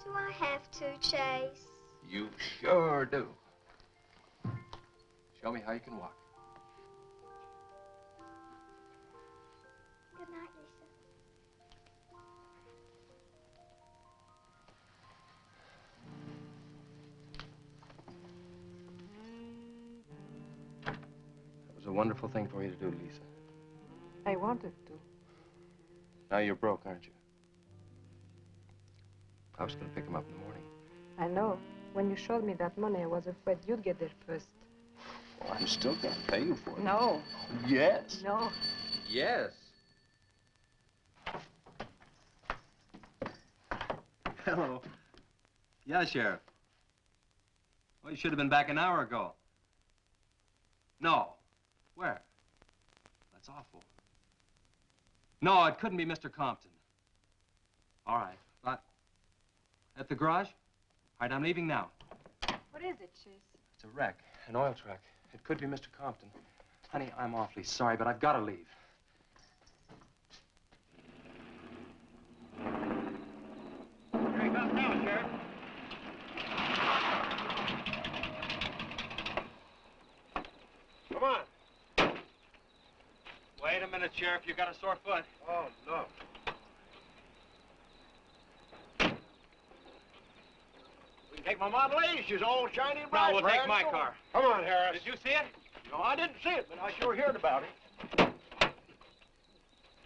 Speaker 15: Do I have to, Chase?
Speaker 3: You sure do. Show me how you can walk.
Speaker 15: Good night, Lisa.
Speaker 3: It was a wonderful thing for you to do, Lisa.
Speaker 8: I wanted to.
Speaker 3: Now you're broke, aren't you? I was going to pick him up in the morning.
Speaker 8: I know. When you showed me that money, I was afraid you'd get there first.
Speaker 3: Well, I'm still going to pay you for it.
Speaker 8: No.
Speaker 3: Yes.
Speaker 8: No.
Speaker 3: Yes.
Speaker 17: Hello. Yeah, Sheriff. Well, you should have been back an hour ago. No. Where? That's awful. No, it couldn't be Mr. Compton. All right. But at the garage? All right, I'm leaving now.
Speaker 8: What is it, Chase?
Speaker 3: It's a wreck, an oil truck. It could be Mr. Compton. Honey, I'm awfully sorry, but I've got to leave.
Speaker 9: Here he comes now, Sheriff. Come on.
Speaker 17: Wait a minute, Sheriff. You got a sore foot.
Speaker 9: Oh, no. We can take my Model A. She's all shiny and bright.
Speaker 17: No, we'll take my car.
Speaker 9: Come on, Harris.
Speaker 17: Did you see it?
Speaker 9: No, I didn't see it, but I sure heard about it.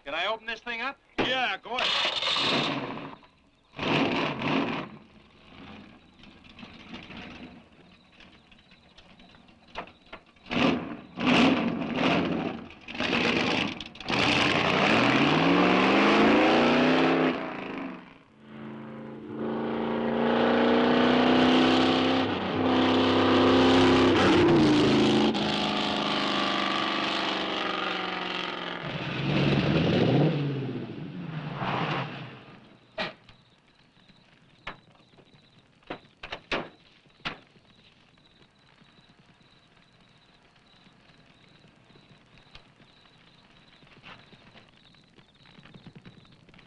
Speaker 17: Can I open this thing up?
Speaker 9: Yeah, go ahead.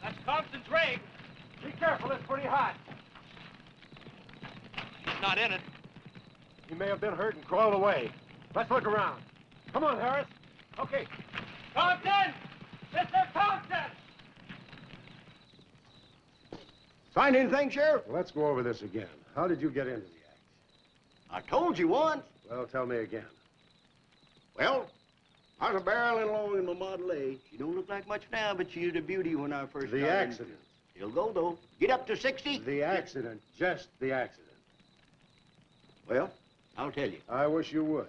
Speaker 17: That's Compton's rig.
Speaker 9: Be careful, it's pretty hot.
Speaker 17: He's not in it.
Speaker 9: He may have been hurt and crawled away. Let's look around. Come on, Harris. Okay.
Speaker 17: Compton! Mr. Compton!
Speaker 4: Find anything, Sheriff?
Speaker 10: Well, let's go over this again. How did you get into the act?
Speaker 4: I told you once.
Speaker 10: Well, tell me again.
Speaker 4: Well, I was barreling along in my Model A. She don't look like much now, but she was a beauty when I first got
Speaker 10: The
Speaker 4: in.
Speaker 10: accident.
Speaker 4: It'll go, though. Get up to 60.
Speaker 10: The accident. Just the accident.
Speaker 4: Well, I'll tell you.
Speaker 10: I wish you would.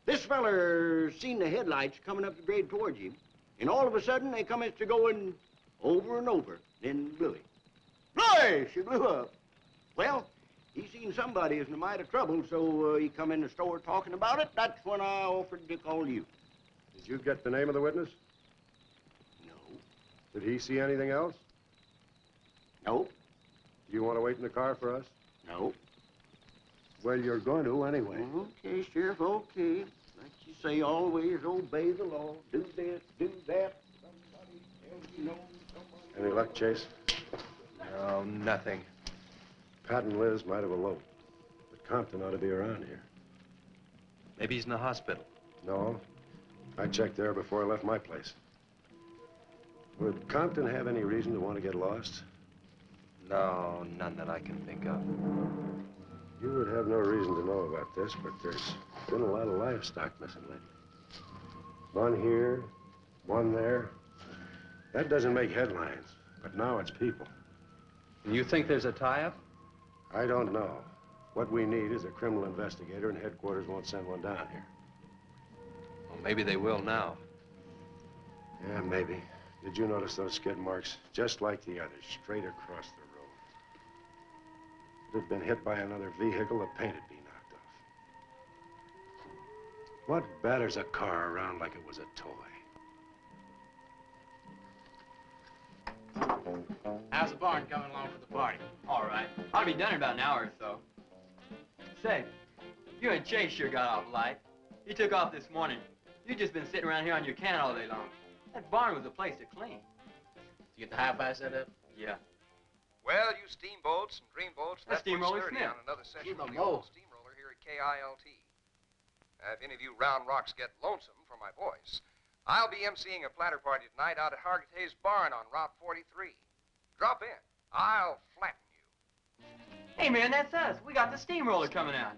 Speaker 4: This feller seen the headlights coming up the grade towards him, and all of a sudden they commenced to going over and over, then blew him. Bloy! She blew up. Well, he seen somebody was in a mite of trouble, so he come in the store talking about it. That's when I offered to call you.
Speaker 10: Did you get the name of the witness?
Speaker 4: No.
Speaker 10: Did he see anything else?
Speaker 4: No.
Speaker 10: Do you want to wait in the car for us?
Speaker 4: No.
Speaker 10: Well, you're going to anyway.
Speaker 4: Okay, Sheriff, okay. Like you say, always obey the law. Do this, do that. Somebody tells you no, somebody...
Speaker 10: Any luck, Chase?
Speaker 17: No, nothing.
Speaker 10: Pat and Liz might have eloped, but Compton ought to be around here.
Speaker 17: Maybe he's in the hospital.
Speaker 10: No. I checked there before I left my place. Would Compton have any reason to want to get lost?
Speaker 17: No, none that I can think of.
Speaker 10: You would have no reason to know about this, but there's been a lot of livestock missing lately. One here, one there. That doesn't make headlines, but now it's people.
Speaker 17: And you think there's a tie-up?
Speaker 10: I don't know. What we need is a criminal investigator, and headquarters won't send one down here.
Speaker 17: Well, maybe they will now.
Speaker 10: Yeah, maybe. Did you notice those skid marks? Just like the others, straight across the road. If it had been hit by another vehicle, the paint would be knocked off. What batters a car around like it was a toy?
Speaker 2: How's the barn coming along for the party?
Speaker 5: All right. I'll be done in about an hour or so. Say, you and Chase sure got off light. He took off this morning. You just been sitting around here on your can all day long. That barn was a place to clean.
Speaker 2: Did you get the hi-fi set up?
Speaker 5: Yeah.
Speaker 18: Well, you steamboats and dreamboats,
Speaker 5: That's
Speaker 18: that puts
Speaker 5: Steamroller
Speaker 18: Sturdy
Speaker 5: Smith.
Speaker 18: on another session
Speaker 2: Keep 'em
Speaker 18: of the old
Speaker 2: low.
Speaker 18: steamroller here at KILT. If any of you round rocks get lonesome for my voice, I'll be emceeing a platter party tonight out at Hargitay's Barn on Route 43. Drop in. I'll flatten you.
Speaker 5: Hey, man, that's us. We got the steamroller coming out.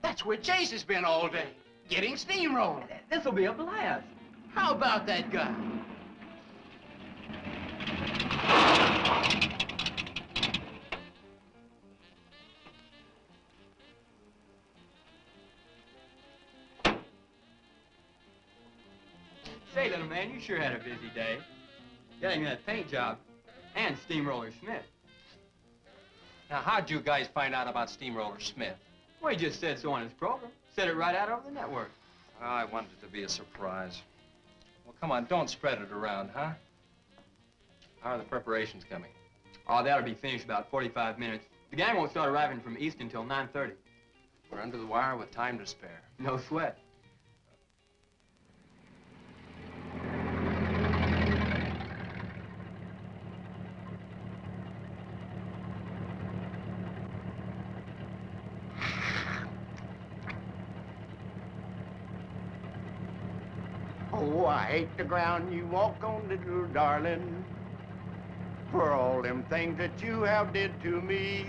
Speaker 2: That's where Chase has been all day, getting steamrolled.
Speaker 5: This'll be a blast.
Speaker 2: How about that guy?
Speaker 5: Say, little man, you sure had a busy day. Getting that paint job and Steamroller Smith.
Speaker 17: Now, how'd you guys find out about Steamroller Smith?
Speaker 5: Well, he just said so on his program. Said it right out over the network.
Speaker 17: I wanted it to be a surprise. Well, come on, don't spread it around, huh? How are the preparations coming?
Speaker 5: Oh, that'll be finished about 45 minutes. The gang won't start arriving from East until 9:30.
Speaker 17: We're under the wire with time to spare.
Speaker 5: No sweat.
Speaker 4: Oh, I hate the ground you walk on, little darling, for all them things that you have did to me.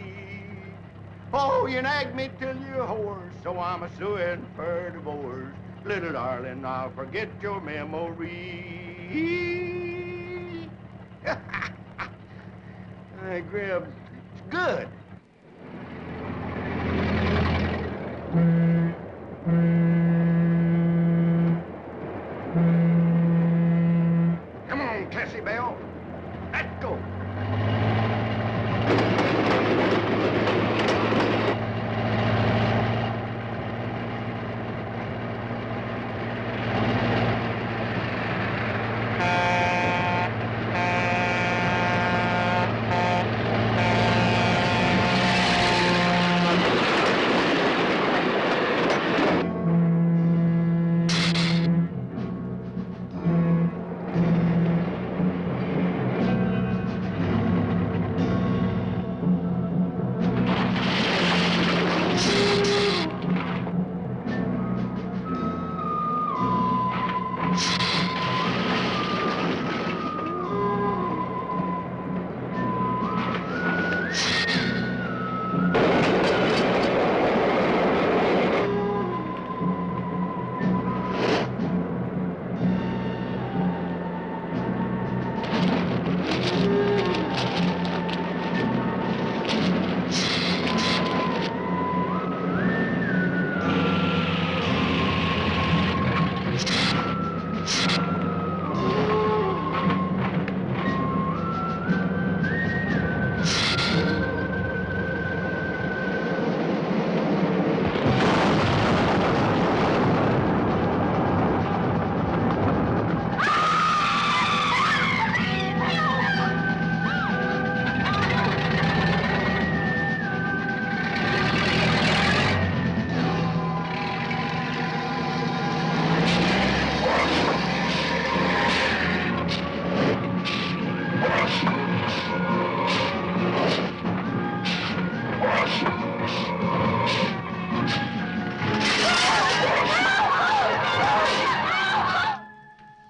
Speaker 4: Oh, you nagged me till you're hoarse, so I'm a-suing for divorce. Little darling, I'll forget your memory. Hey, Grib, it's good. Come on, Tessie Bell. Let's go.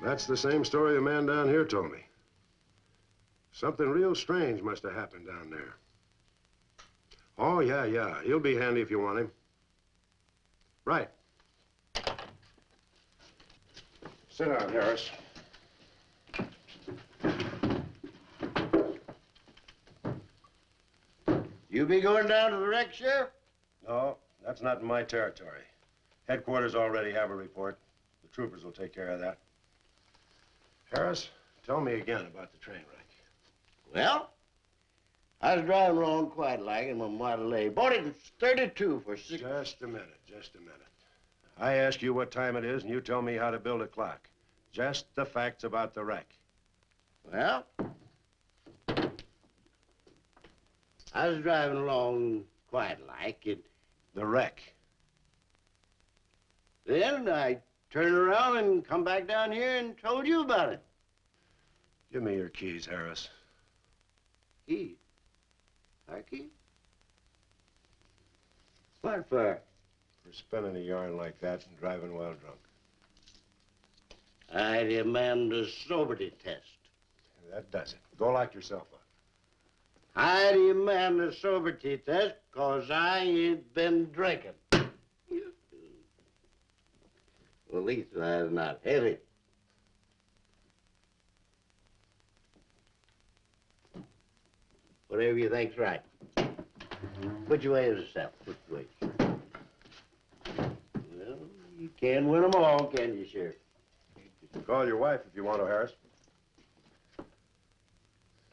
Speaker 10: That's the same story the man down here told me. Something real strange must have happened down there. Oh, yeah. He'll be handy if you want him. Right. Sit down, Harris.
Speaker 4: You be going down to the wreck, Sheriff?
Speaker 10: No, that's not in my territory. Headquarters already have a report. The troopers will take care of that. Harris, tell me again about the train wreck.
Speaker 4: Well, I was driving along quite like in my Model A. Bought it in 32 for six...
Speaker 10: Just a minute. I ask you what time it is, and you tell me how to build a clock. Just the facts about the wreck.
Speaker 4: Well, I was driving along quite like it.
Speaker 10: The wreck.
Speaker 4: Then I turned around and come back down here and told you about it.
Speaker 10: Give me your keys, Harris.
Speaker 4: Keys? Our keys? What for?
Speaker 10: For spinning a yarn like that and driving while drunk.
Speaker 4: I demand a sobriety test.
Speaker 10: That does it. Go lock yourself up.
Speaker 4: I demand a sobriety test because I ain't been drinking. Well, at least I'm not heavy. Whatever you think's right. Which way is the south? Which way? Well, you can't win them all, can you, Sheriff?
Speaker 10: You can call your wife if you want to, Harris.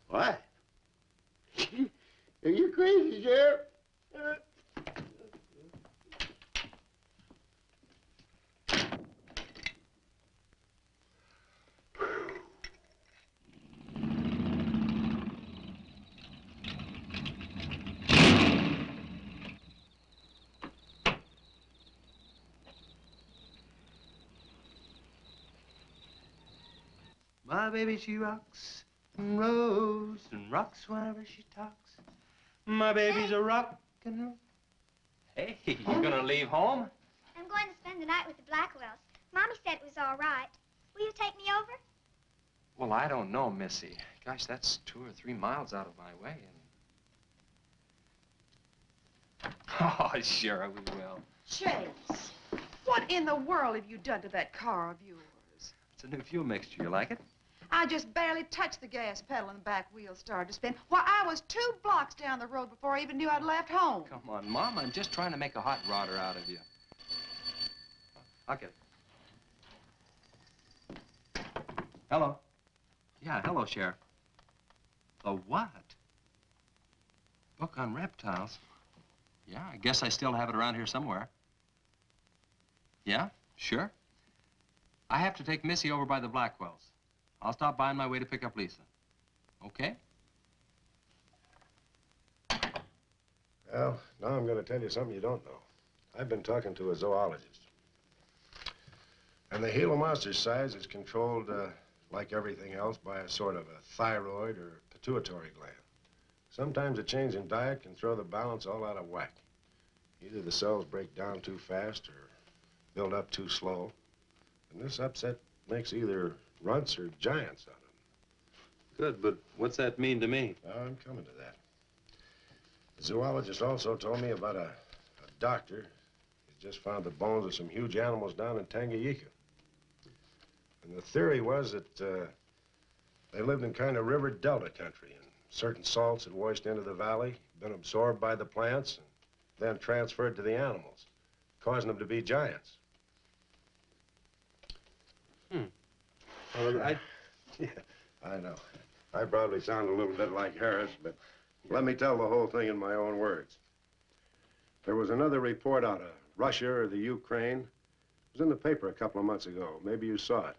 Speaker 4: Why? Are you crazy, Sheriff?
Speaker 6: My baby, she rocks and rolls and rocks whenever she talks. My baby's a rock and roll.
Speaker 3: Hey, you gonna leave home?
Speaker 15: I'm going to spend the night with the Blackwells. Mommy said it was all right. Will you take me over?
Speaker 3: Well, I don't know, Missy. Gosh, that's 2 or 3 miles out of my way. And... Oh, sure, we will.
Speaker 14: Chase, what in the world have you done to that car of yours?
Speaker 3: It's a new fuel mixture. You like it?
Speaker 14: I just barely touched the gas pedal and the back wheel started to spin. Why, I was 2 blocks down the road before I even knew I'd left home.
Speaker 3: Come on, Mom. I'm just trying to make a hot rodder out of you. I'll get it. Hello. Yeah, hello, Sheriff. The what? Book on reptiles? Yeah, I guess I still have it around here somewhere. Yeah, sure. I have to take Missy over by the Blackwells. I'll stop by on my way to pick up Lisa. Okay?
Speaker 10: Well, now I'm going to tell you something you don't know. I've been talking to a zoologist. And the Gila Monster's size is controlled, like everything else, by a sort of a thyroid or pituitary gland. Sometimes a change in diet can throw the balance all out of whack. Either the cells break down too fast or build up too slow. And this upset makes either runts or giants out of them.
Speaker 3: Good, but what's that mean to me?
Speaker 10: Well, I'm coming to that. The zoologist also told me about a doctor. He just found the bones of some huge animals down in Tanganyika. And the theory was that they lived in kind of river delta country, and certain salts had washed into the valley, been absorbed by the plants, and then transferred to the animals, causing them to be giants.
Speaker 3: Well,
Speaker 10: Yeah, I know. I probably sound a little bit like Harris, but let me tell the whole thing in my own words. There was another report out of Russia or the Ukraine. It was in the paper a couple of months ago. Maybe you saw it.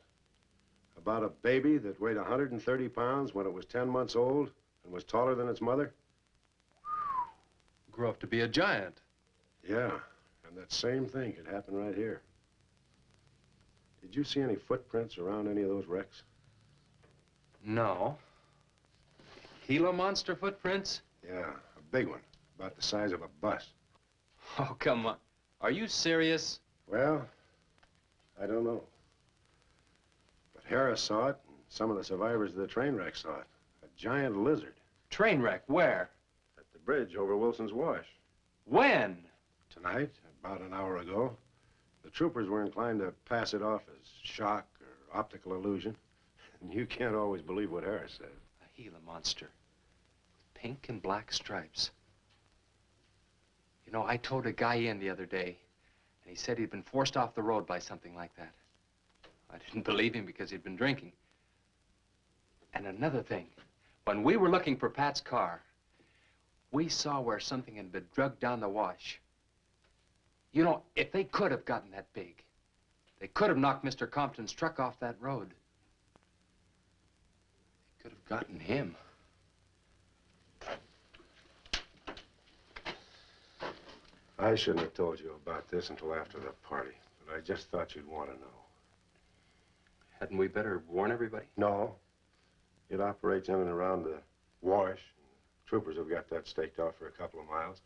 Speaker 10: About a baby that weighed 130 pounds when it was 10 months old and was taller than its mother.
Speaker 3: Grew up to be a giant.
Speaker 10: Yeah, and that same thing could happen right here. Did you see any footprints around any of those wrecks?
Speaker 3: No. Gila Monster footprints?
Speaker 10: Yeah, a big one, about the size of a bus.
Speaker 3: Oh, come on. Are you serious?
Speaker 10: Well, I don't know. But Harris saw it, and some of the survivors of the train wreck saw it. A giant lizard.
Speaker 3: Train wreck? Where?
Speaker 10: At the bridge over Wilson's Wash.
Speaker 3: When?
Speaker 10: Tonight, about an hour ago. The troopers were inclined to pass it off as shock or optical illusion. And you can't always believe what Harris said.
Speaker 3: A Gila Monster. Pink and black stripes. You know, I towed a guy in the other day, and he said he'd been forced off the road by something like that. I didn't believe him because he'd been drinking. And another thing, when we were looking for Pat's car, we saw where something had been drugged down the wash. You know, if they could have gotten that big, they could have knocked Mr. Compton's truck off that road. They could have gotten him.
Speaker 10: I shouldn't have told you about this until after the party, but I just thought you'd want to know.
Speaker 3: Hadn't we better warn everybody?
Speaker 10: No. It operates in and around the wash. Troopers have got that staked out for a couple of miles.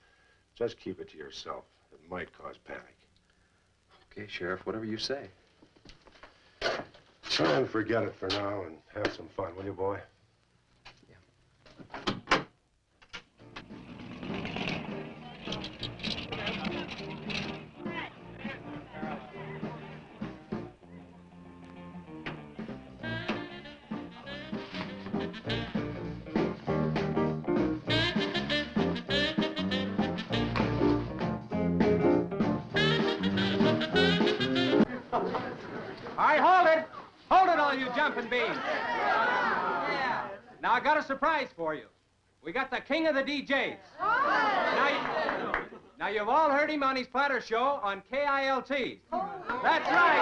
Speaker 10: Just keep it to yourself. It might cause panic.
Speaker 3: Okay, Sheriff, whatever you say.
Speaker 10: Try and forget it for now and have some fun, will you, boy?
Speaker 19: Jumping beans. Yeah. Now, I got a surprise for you. We got the king of the DJs. Now, you've all heard him on his platter show on KILT. That's right.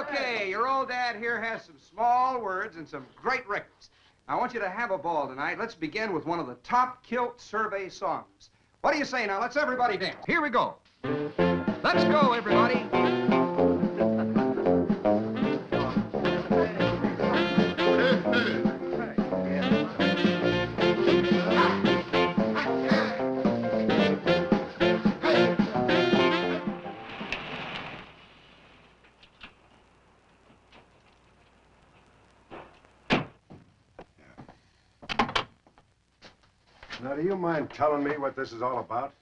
Speaker 12: Okay, your old dad here has some small words and some great records. I want you to have a ball tonight. Let's begin with one of the top kilt survey songs. What do you say now? Let's everybody dance. Here we go. Let's go, everybody.
Speaker 10: Now, do you mind telling me what this is all about?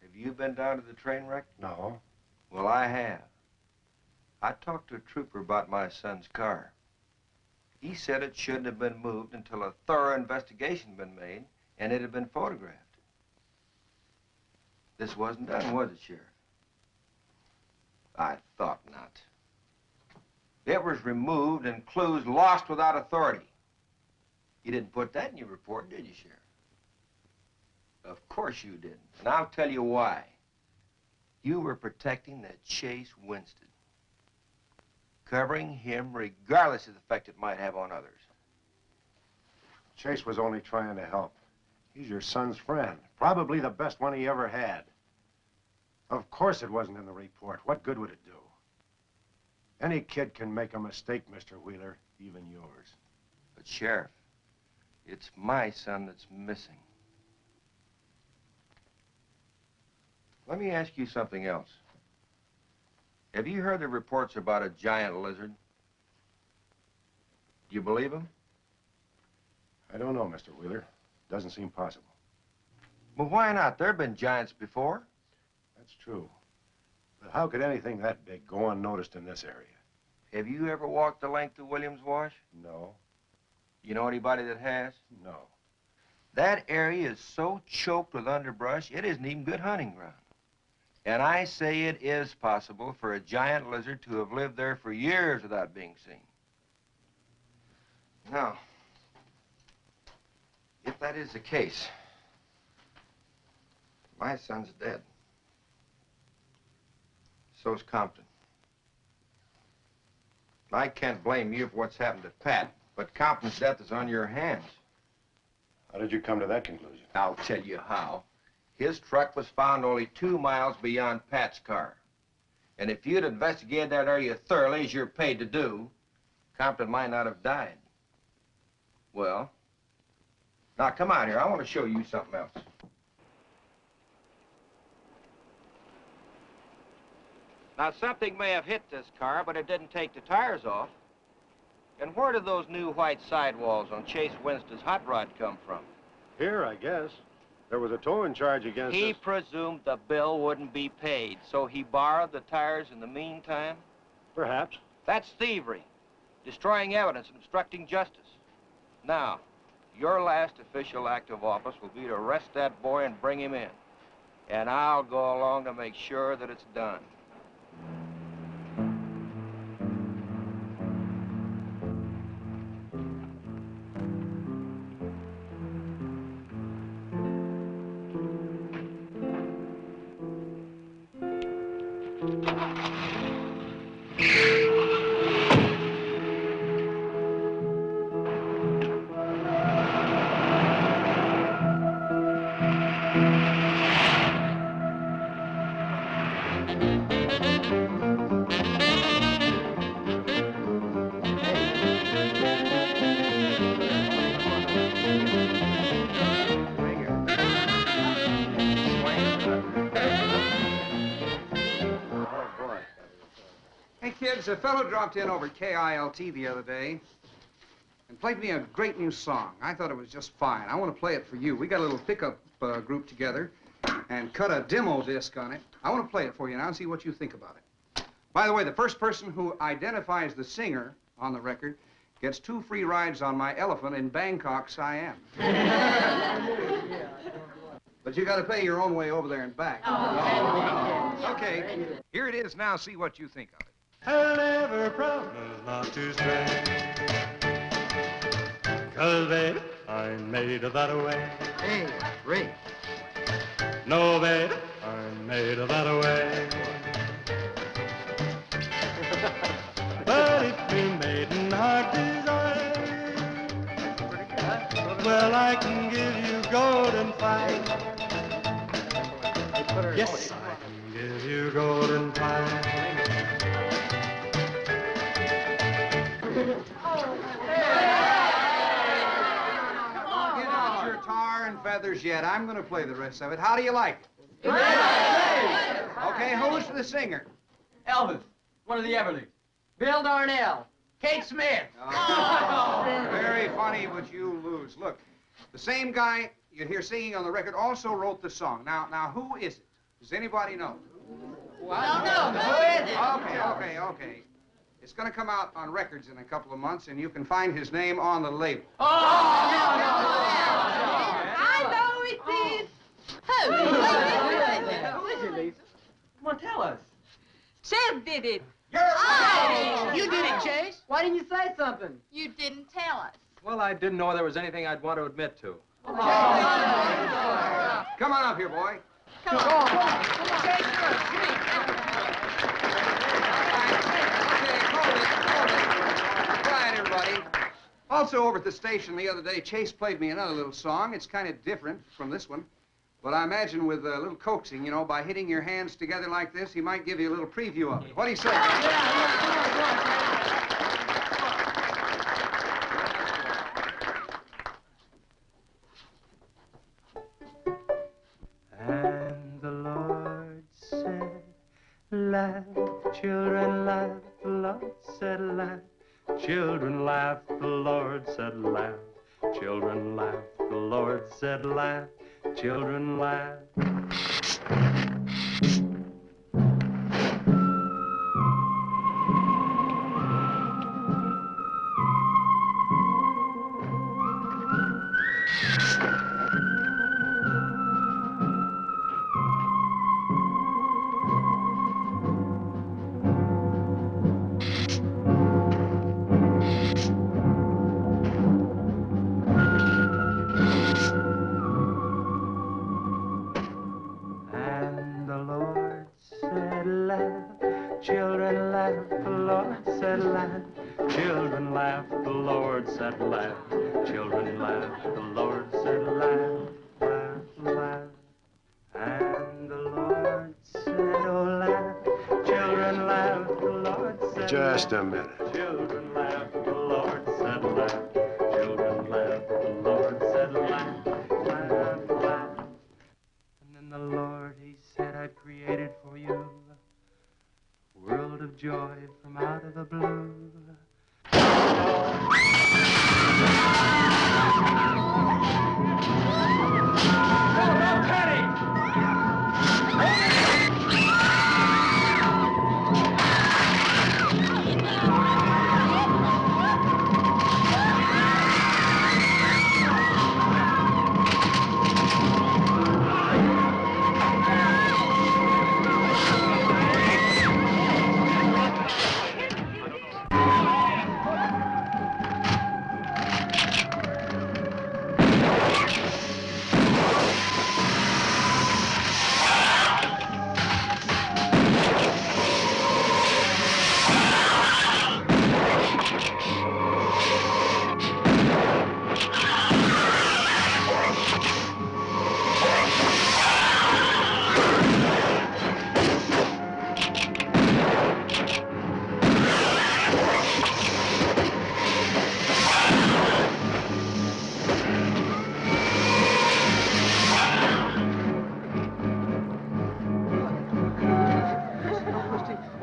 Speaker 9: Have you been down to the train wreck?
Speaker 10: No.
Speaker 9: Well, I have. I talked to a trooper about my son's car. He said it shouldn't have been moved until a thorough investigation had been made and it had been photographed. This wasn't done, was it, Sheriff? I thought not. It was removed and clues lost without authority. You didn't put that in your report, did you, Sheriff? Of course you didn't, and I'll tell you why. You were protecting that Chase Winstead, covering him regardless of the effect it might have on others.
Speaker 10: Chase was only trying to help. He's your son's friend, probably the best one he ever had. Of course it wasn't in the report. What good would it do? Any kid can make a mistake, Mr. Wheeler, even yours.
Speaker 9: But, Sheriff, it's my son that's missing. Let me ask you something else. Have you heard the reports about a giant lizard? Do you believe them?
Speaker 10: I don't know, Mr. Wheeler. Doesn't seem possible.
Speaker 9: Well, why not? There have been giants before.
Speaker 10: That's true. But how could anything that big go unnoticed in this area?
Speaker 9: Have you ever walked the length of Williams Wash?
Speaker 10: No.
Speaker 9: You know anybody that has?
Speaker 10: No.
Speaker 9: That area is so choked with underbrush, it isn't even good hunting ground. And I say it is possible for a giant lizard to have lived there for years without being seen. Now, if that is the case, my son's dead. So's Compton. I can't blame you for what's happened to Pat, but Compton's death is on your hands.
Speaker 10: How did you come to that conclusion?
Speaker 9: I'll tell you how. His truck was found only 2 miles beyond Pat's car. And if you'd investigated that area thoroughly, as you're paid to do, Compton might not have died. Well, now come out here. I want to show you something else. Now, something may have hit this car, but it didn't take the tires off. And where did those new white sidewalls on Chase Winstead's hot rod come from?
Speaker 10: Here, I guess. There was a towing charge against
Speaker 9: He
Speaker 10: us.
Speaker 9: presumed the bill wouldn't be paid, so he borrowed the tires in the meantime?
Speaker 10: Perhaps.
Speaker 9: That's thievery, destroying evidence and obstructing justice. Now, your last official act of office will be to arrest that boy and bring him in. And I'll go along to make sure that it's done.
Speaker 12: A fellow dropped in over KILT the other day and played me a great new song. I thought it was just fine. I want to play it for you. We got a little pickup group together and cut a demo disc on it. I want to play it for you now and see what you think about it. By the way, the first person who identifies the singer on the record gets 2 free rides on my elephant in Bangkok, Siam. But you got to pay your own way over there and back.
Speaker 18: Oh. Okay, here it is now. See what you think of it.
Speaker 6: I'll never promise not to stray, 'cause baby, I'm made of that way.
Speaker 13: Hey, Ray.
Speaker 6: No, baby, I'm made of that way. But if we made in our desire, well, I can give you golden fire. Yes, I can give you golden fire.
Speaker 12: And feathers yet. I'm going to play the rest of it. How do you like it? Okay, who's the singer?
Speaker 5: Elvis, one of the Everlys. Bill Darnell. Kate Smith.
Speaker 12: Oh, very funny, but you lose. Look, the same guy you hear singing on the record also wrote the song. Now, who is it? Does anybody know?
Speaker 5: Well, no. Who is it?
Speaker 12: Okay. It's going to come out on records in a couple of months, and you can find his name on the label.
Speaker 5: Oh,
Speaker 7: I know it is. Who?
Speaker 5: Who is it, Lisa? Come on, tell us.
Speaker 7: Chase did it.
Speaker 5: You did it, Chase. Why didn't you say something?
Speaker 7: You didn't tell us.
Speaker 3: Well, I didn't know there was anything I'd want to admit to.
Speaker 12: Come on up here, boy.
Speaker 7: Come on. Chase, you're a freak.
Speaker 12: Quiet, everybody. Also, over at the station the other day, Chase played me another little song. It's kind of different from this one. But I imagine with a little coaxing, you know, by hitting your hands together like this, he might give you a little preview of it. What do you say?
Speaker 6: And the Lord said, laugh, children, laugh. The Lord said, laugh. Children laugh, the Lord said laugh. Children laugh, the Lord said laugh. Children laugh. Children laugh, the Lord said laugh. Children laugh, the Lord said laugh. Children laugh, the Lord said laugh. Laugh, laugh. And the Lord said, oh, laugh. Children laugh, the Lord said
Speaker 10: Just
Speaker 6: laugh.
Speaker 10: a minute.
Speaker 6: Children laugh, the Lord said laugh. Children laugh, the Lord said laugh. Laugh, laugh. And then the Lord, he said, I've created for you of joy from out of the blue.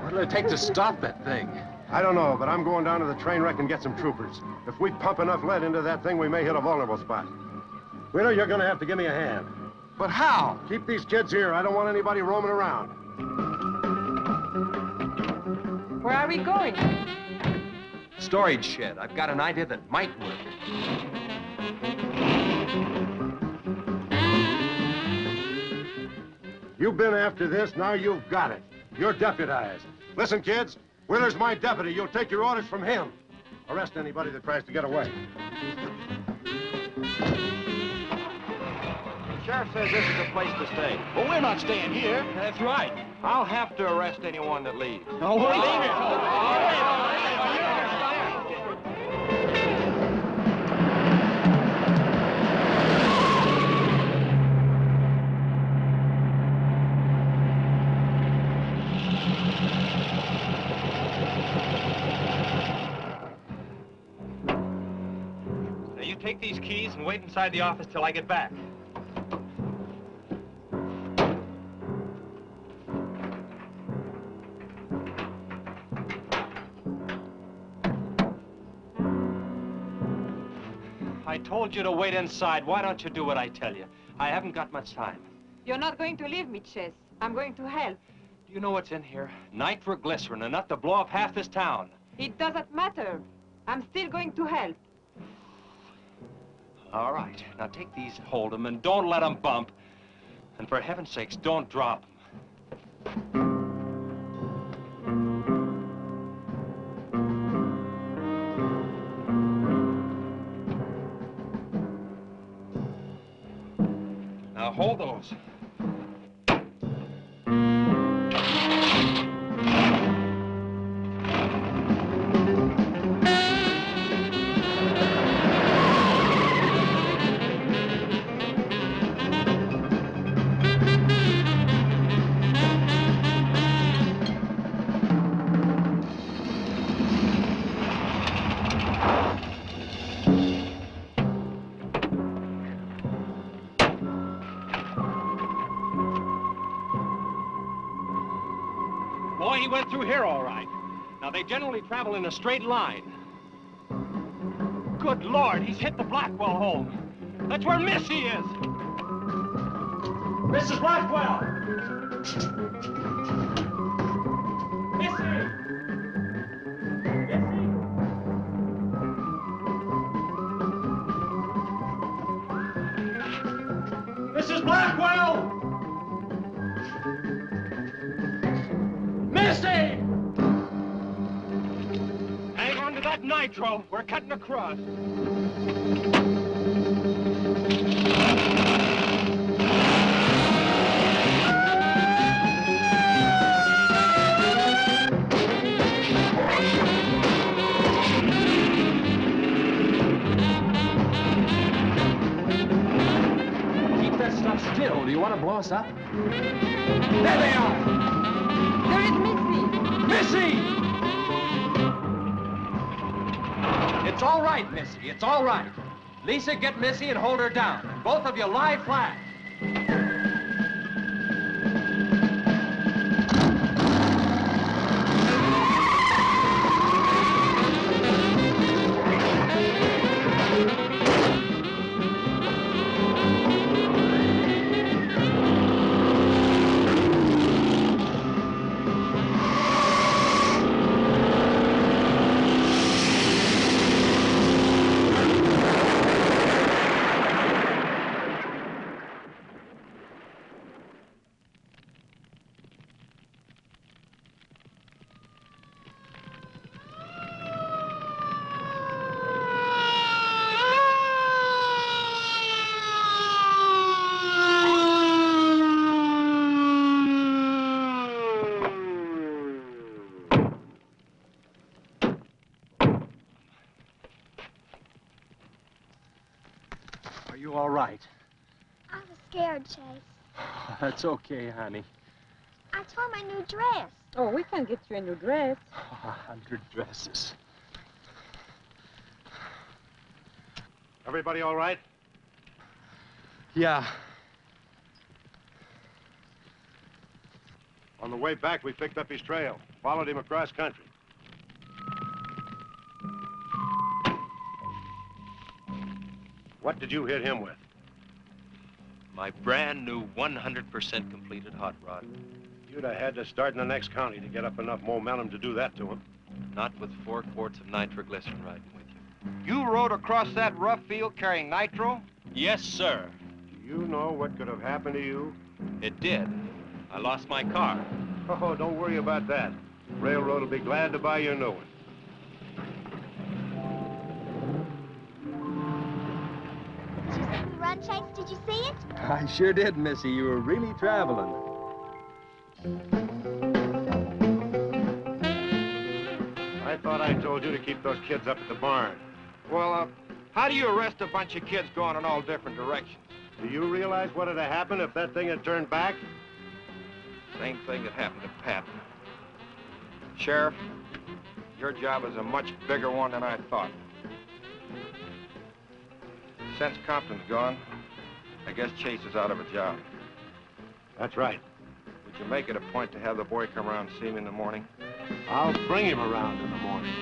Speaker 3: What'll it take to stop that thing?
Speaker 10: I don't know, but I'm going down to the train wreck and get some troopers. If we pump enough lead into that thing, we may hit a vulnerable spot. Wheeler, you're gonna have to give me a hand.
Speaker 3: But how?
Speaker 10: Keep these kids here. I don't want anybody roaming around.
Speaker 8: Where are we going?
Speaker 3: Storage shed. I've got an idea that might work.
Speaker 10: You've been after this, now you've got it. You're deputized. Listen, kids, Wheeler's my deputy. You'll take your orders from him. Arrest anybody that tries to get away.
Speaker 9: The sheriff says this is the place to stay.
Speaker 19: Well, we're not staying here.
Speaker 9: That's right. I'll have to arrest anyone that leaves.
Speaker 19: No, we're leaving. Now, you take these keys and wait inside the office till I get back. I told you to wait inside. Why don't you do what I tell you? I haven't got much time.
Speaker 8: You're not going to leave me, Chess. I'm going to help.
Speaker 19: Do you know what's in here? Nitroglycerin, enough to blow up half this town.
Speaker 8: It doesn't matter. I'm still going to help.
Speaker 19: All right. Now take these, hold them, and don't let them bump. And for heaven's sakes, don't drop them. Now hold those. Boy, he went through here all right. Now, they generally travel in a straight line. Good Lord, he's hit the Blackwell home. That's where Missy is. Mrs. Blackwell! Missy! Mrs. Blackwell! Missy! Hang on to that nitro. We're cutting across. Keep that stuff still. Do you want to blow us up? There they are!
Speaker 8: There is Missy!
Speaker 19: Missy! It's all right, Missy. It's all right. Lisa, get Missy and hold her down. Both of you lie flat.
Speaker 15: hard, Chase.
Speaker 19: That's okay, honey.
Speaker 15: I tore my new dress.
Speaker 8: Oh, we can get you a new dress.
Speaker 19: 100 dresses.
Speaker 10: Everybody all right?
Speaker 19: Yeah.
Speaker 10: On the way back, we picked up his trail, followed him across country. What did you hit him with?
Speaker 3: My brand new 100% completed hot rod.
Speaker 10: You'd have had to start in the next county to get up enough momentum to do that to him.
Speaker 3: Not with 4 quarts of nitroglycerin riding with you.
Speaker 9: You rode across that rough field carrying nitro?
Speaker 3: Yes, sir.
Speaker 10: Do you know what could have happened to you?
Speaker 3: It did. I lost my car.
Speaker 10: Oh, don't worry about that. Railroad will be glad to buy you a new one.
Speaker 15: Did you see me run, Chase? Did you see it?
Speaker 19: I sure did, Missy. You were really traveling.
Speaker 10: I thought I told you to keep those kids up at the barn.
Speaker 9: Well, how do you arrest a bunch of kids going in all different directions?
Speaker 10: Do you realize what would have happened if that thing had turned back?
Speaker 9: Same thing that happened to Pat. Sheriff, your job is a much bigger one than I thought. Since Compton's gone, I guess Chase is out of a job.
Speaker 10: That's right.
Speaker 9: Would you make it a point to have the boy come around and see me in the morning?
Speaker 10: I'll bring him around in the morning.